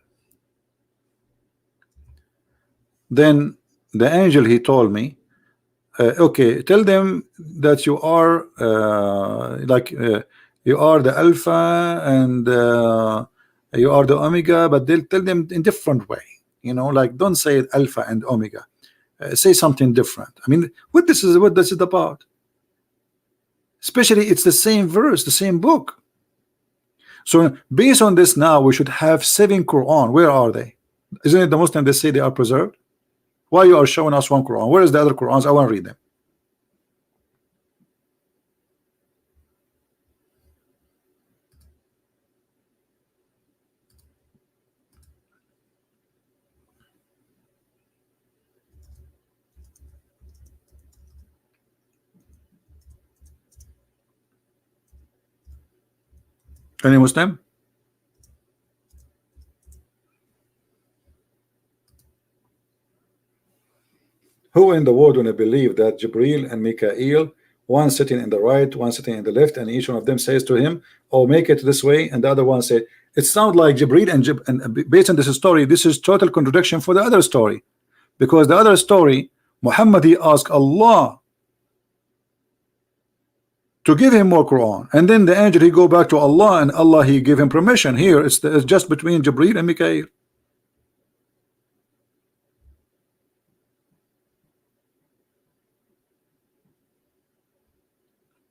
Then the angel, he told me, okay, tell them that you are you are the Alpha and you are the Omega, but they'll tell them in different way, you know, like don't say Alpha and Omega, say something different. I mean, what this is about? Especially it's the same verse, the same book. So based on this, now we should have 7 Quran. Where are they? Isn't it the Muslim they say they are preserved? Why you are showing us 1 Quran? Where is the other Qurans? I want to read them. Any Muslim? Who in the world will believe that Jibril and Mikael, one sitting in the right, one sitting in the left, and each one of them says to him, oh, make it this way, and the other one said, it sounds like Jibril and based on this story, this is total contradiction for the other story, because the other story, Muhammad, he asked Allah to give him more Quran, and then the angel, he go back to Allah, and Allah, he give him permission. Here it's just between Jibril and Mikael.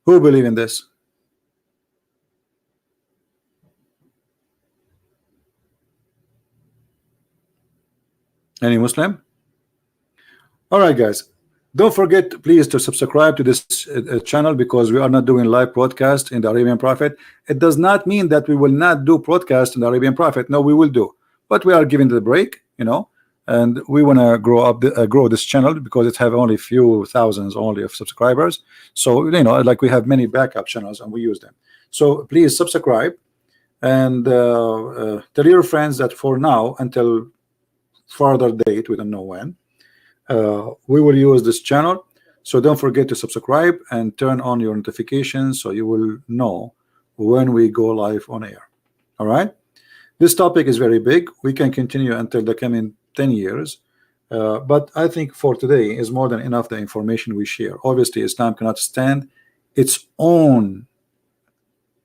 Who believe in this? Any Muslim? All right, guys, don't forget please to subscribe to this channel, because we are not doing live broadcast in the Arabian Prophet. It does not mean that we will not do broadcast in the Arabian Prophet. No, we will do, but we are giving the break, you know, and we want to grow this channel, because it have only few thousands only of subscribers. So you know, like we have many backup channels and we use them. So please subscribe and tell your friends that for now, until further date, we don't know when, we will use this channel. So don't forget to subscribe and turn on your notifications so you will know when we go live on air. All right, this topic is very big. We can continue until the coming 10 years, but I think for today is more than enough the information we share. Obviously Islam cannot stand its own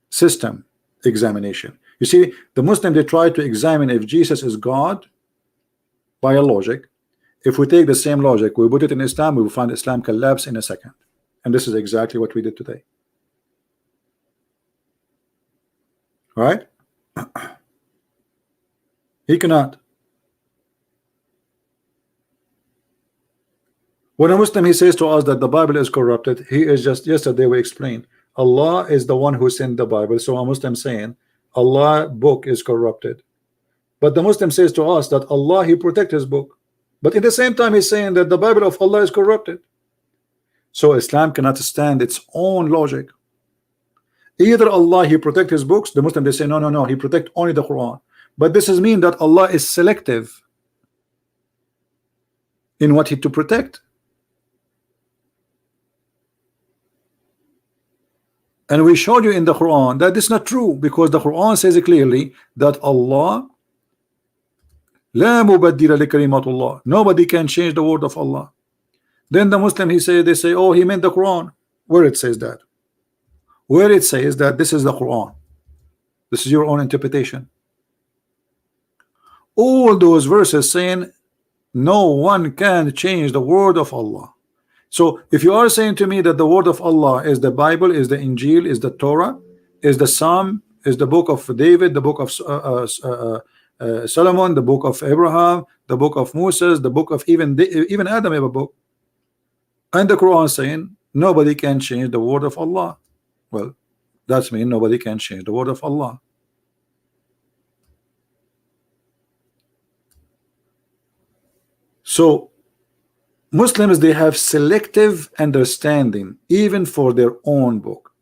system examination. You see, the Muslim, they try to examine if Jesus is God by a logic, If we take the same logic, we put it in Islam, we will find Islam collapse in a second. And this is exactly what we did today. Right? He cannot. When a Muslim he says to us that the Bible is corrupted, he is just, yesterday we explained, Allah is the one who sent the Bible. So a Muslim saying Allah book is corrupted. But the Muslim says to us that Allah he protect his book. But at the same time he's saying that the Bible of Allah is corrupted. So Islam cannot stand its own logic. Either Allah he protect his books, the Muslim they say no, he protect only the Quran. But this is mean that Allah is selective in what he to protect. And we showed you in the Quran that this is not true, because the Quran says clearly that Allah la mubaddila li kalimatullah, nobody can change the word of Allah. Then the Muslim they say oh, he meant the Quran. Where it says that? Where it says that this is the Quran? This is your own interpretation. All those verses saying no one can change the word of Allah. So if you are saying to me that the word of Allah is the Bible, is the Injil, is the Torah, is the Psalm, is the book of David, the book of Solomon, the book of Abraham, the book of Moses, the book of even Adam have a book, and the Quran saying nobody can change the word of Allah, well, that's mean nobody can change the word of Allah. So Muslims they have selective understanding even for their own book,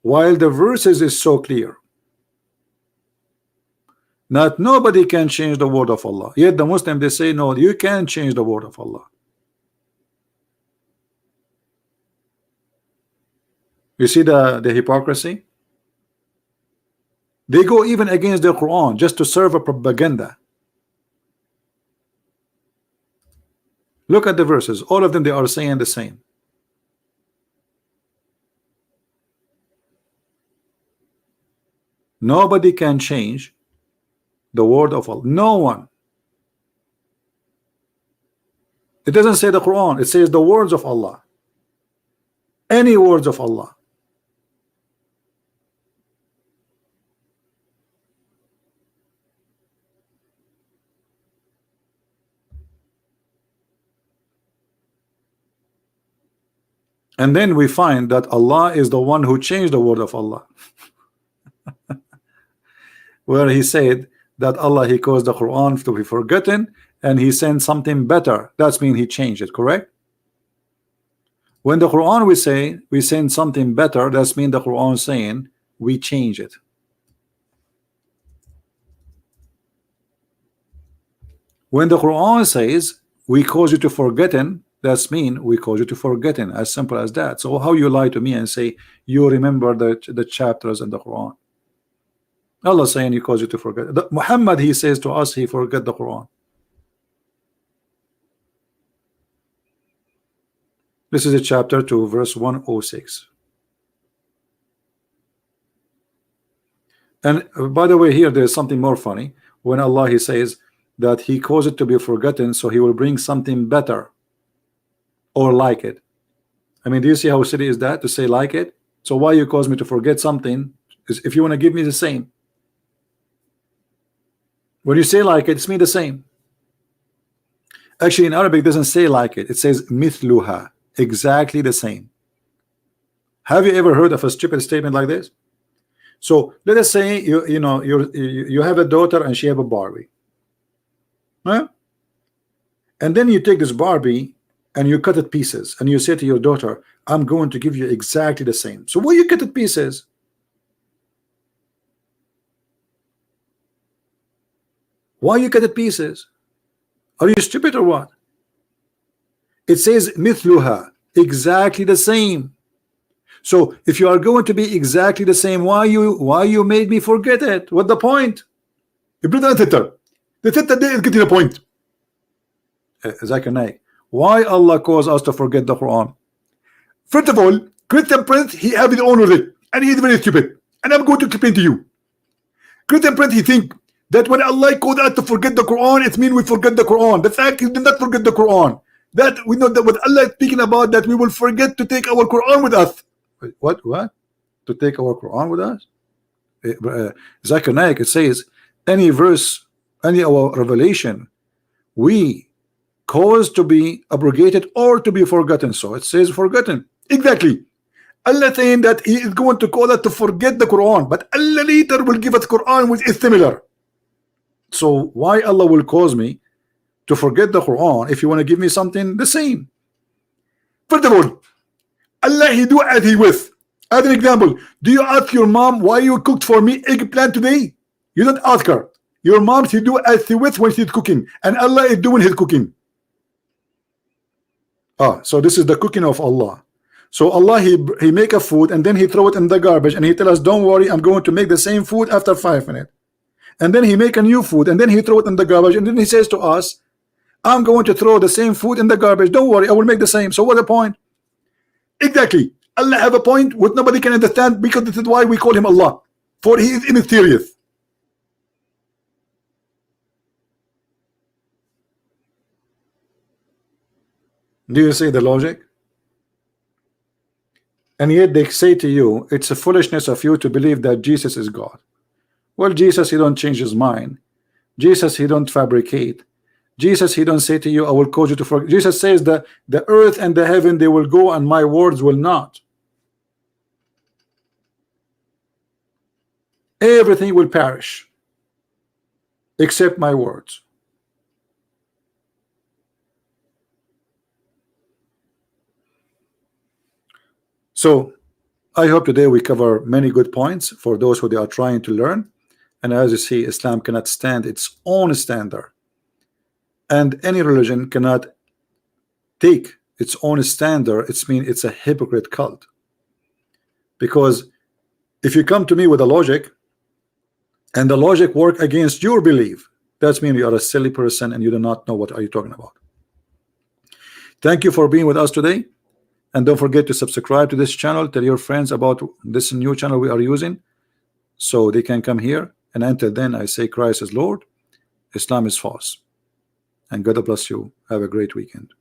while the verses is so clear that nobody can change the word of Allah, yet the Muslim they say no, you can change the word of Allah. You see the hypocrisy? They go even against the Quran just to serve a propaganda. Look at the verses, all of them they are saying the same. Nobody can change the word of Allah, no one. It doesn't say the Quran, it says the words of Allah, any words of Allah. And then we find that Allah is the one who changed the word of Allah. Where he said that Allah he caused the Quran to be forgotten and he sent something better. That's mean he changed it, correct? When the Quran we say we send something better, that's mean the Quran saying we change it. When the Quran says we cause you to forgotten, that's mean we cause you to forgetting, as simple as that. So how you lie to me and say you remember the chapters in the Quran? Allah saying he cause you to forget. Muhammad he says to us he forget the Quran. This is a chapter 2 verse 106. And by the way, here there's something more funny. When Allah he says that he caused it to be forgotten, so he will bring something better or like it. I mean, do you see how silly is that to say like it? So why you cause me to forget something if you want to give me the same? When you say like it, it's mean the same. Actually in Arabic it doesn't say like it, it says mithluha, exactly the same. Have you ever heard of a stupid statement like this? So let us say you have a daughter and she have a Barbie, huh? And then you take this Barbie and you cut it pieces and you say to your daughter, I'm going to give you exactly the same. So why you cut it pieces? Why you cut it pieces? Are you stupid or what? It says mithluha, exactly the same. So if you are going to be exactly the same, why you made me forget it? What the point? The getting a point. Why Allah caused us to forget the Quran? First of all, Christian Prince, he have his own with it, and he's very stupid. And I'm going to explain to you. Christian Prince, he think that when Allah called us to forget the Quran, it means we forget the Quran. The fact you did not forget the Quran. That we know that what Allah is speaking about, that we will forget to take our Quran with us. Wait, what? What? To take our Quran with us? Zakir Naik, it says, any verse, any our revelation, we cause to be abrogated or to be forgotten. So it says forgotten. Exactly. Allah saying that He is going to call us to forget the Quran, but Allah later will give us Quran which is similar. So why Allah will cause me to forget the Quran if you want to give me something the same? First of all, Allah He do as He with. As an example, do you ask your mom why you cooked for me eggplant today? You don't ask her. Your mom she do as He with when she's cooking, and Allah is doing His cooking. So this is the cooking of Allah. So Allah he make a food and then He throw it in the garbage and He tell us, don't worry, I'm going to make the same food after 5 minutes. And then He make a new food and then He throw it in the garbage and then He says to us, I'm going to throw the same food in the garbage, don't worry, I will make the same. So what's the point? Exactly. Allah have a point what nobody can understand, because this is why we call Him Allah, for He is mysterious. Do you see the logic? And yet they say to you, it's a foolishness of you to believe that Jesus is God. Well, Jesus, He don't change His mind. Jesus, He don't fabricate. Jesus, He don't say to you, I will cause you to forget. Jesus says that the earth and the heaven, they will go and my words will not. Everything will perish except my words. So I hope today we cover many good points for those who they are trying to learn. And as you see, Islam cannot stand its own standard, and any religion cannot take its own standard. It's mean it's a hypocrite cult, because if you come to me with a logic and the logic work against your belief, that's mean you are a silly person and you do not know what are you talking about. Thank you for being with us today, and don't forget to subscribe to this channel. Tell your friends about this new channel we are using so they can come here. And until then, I say Christ is Lord, Islam is false, and God bless you. Have a great weekend.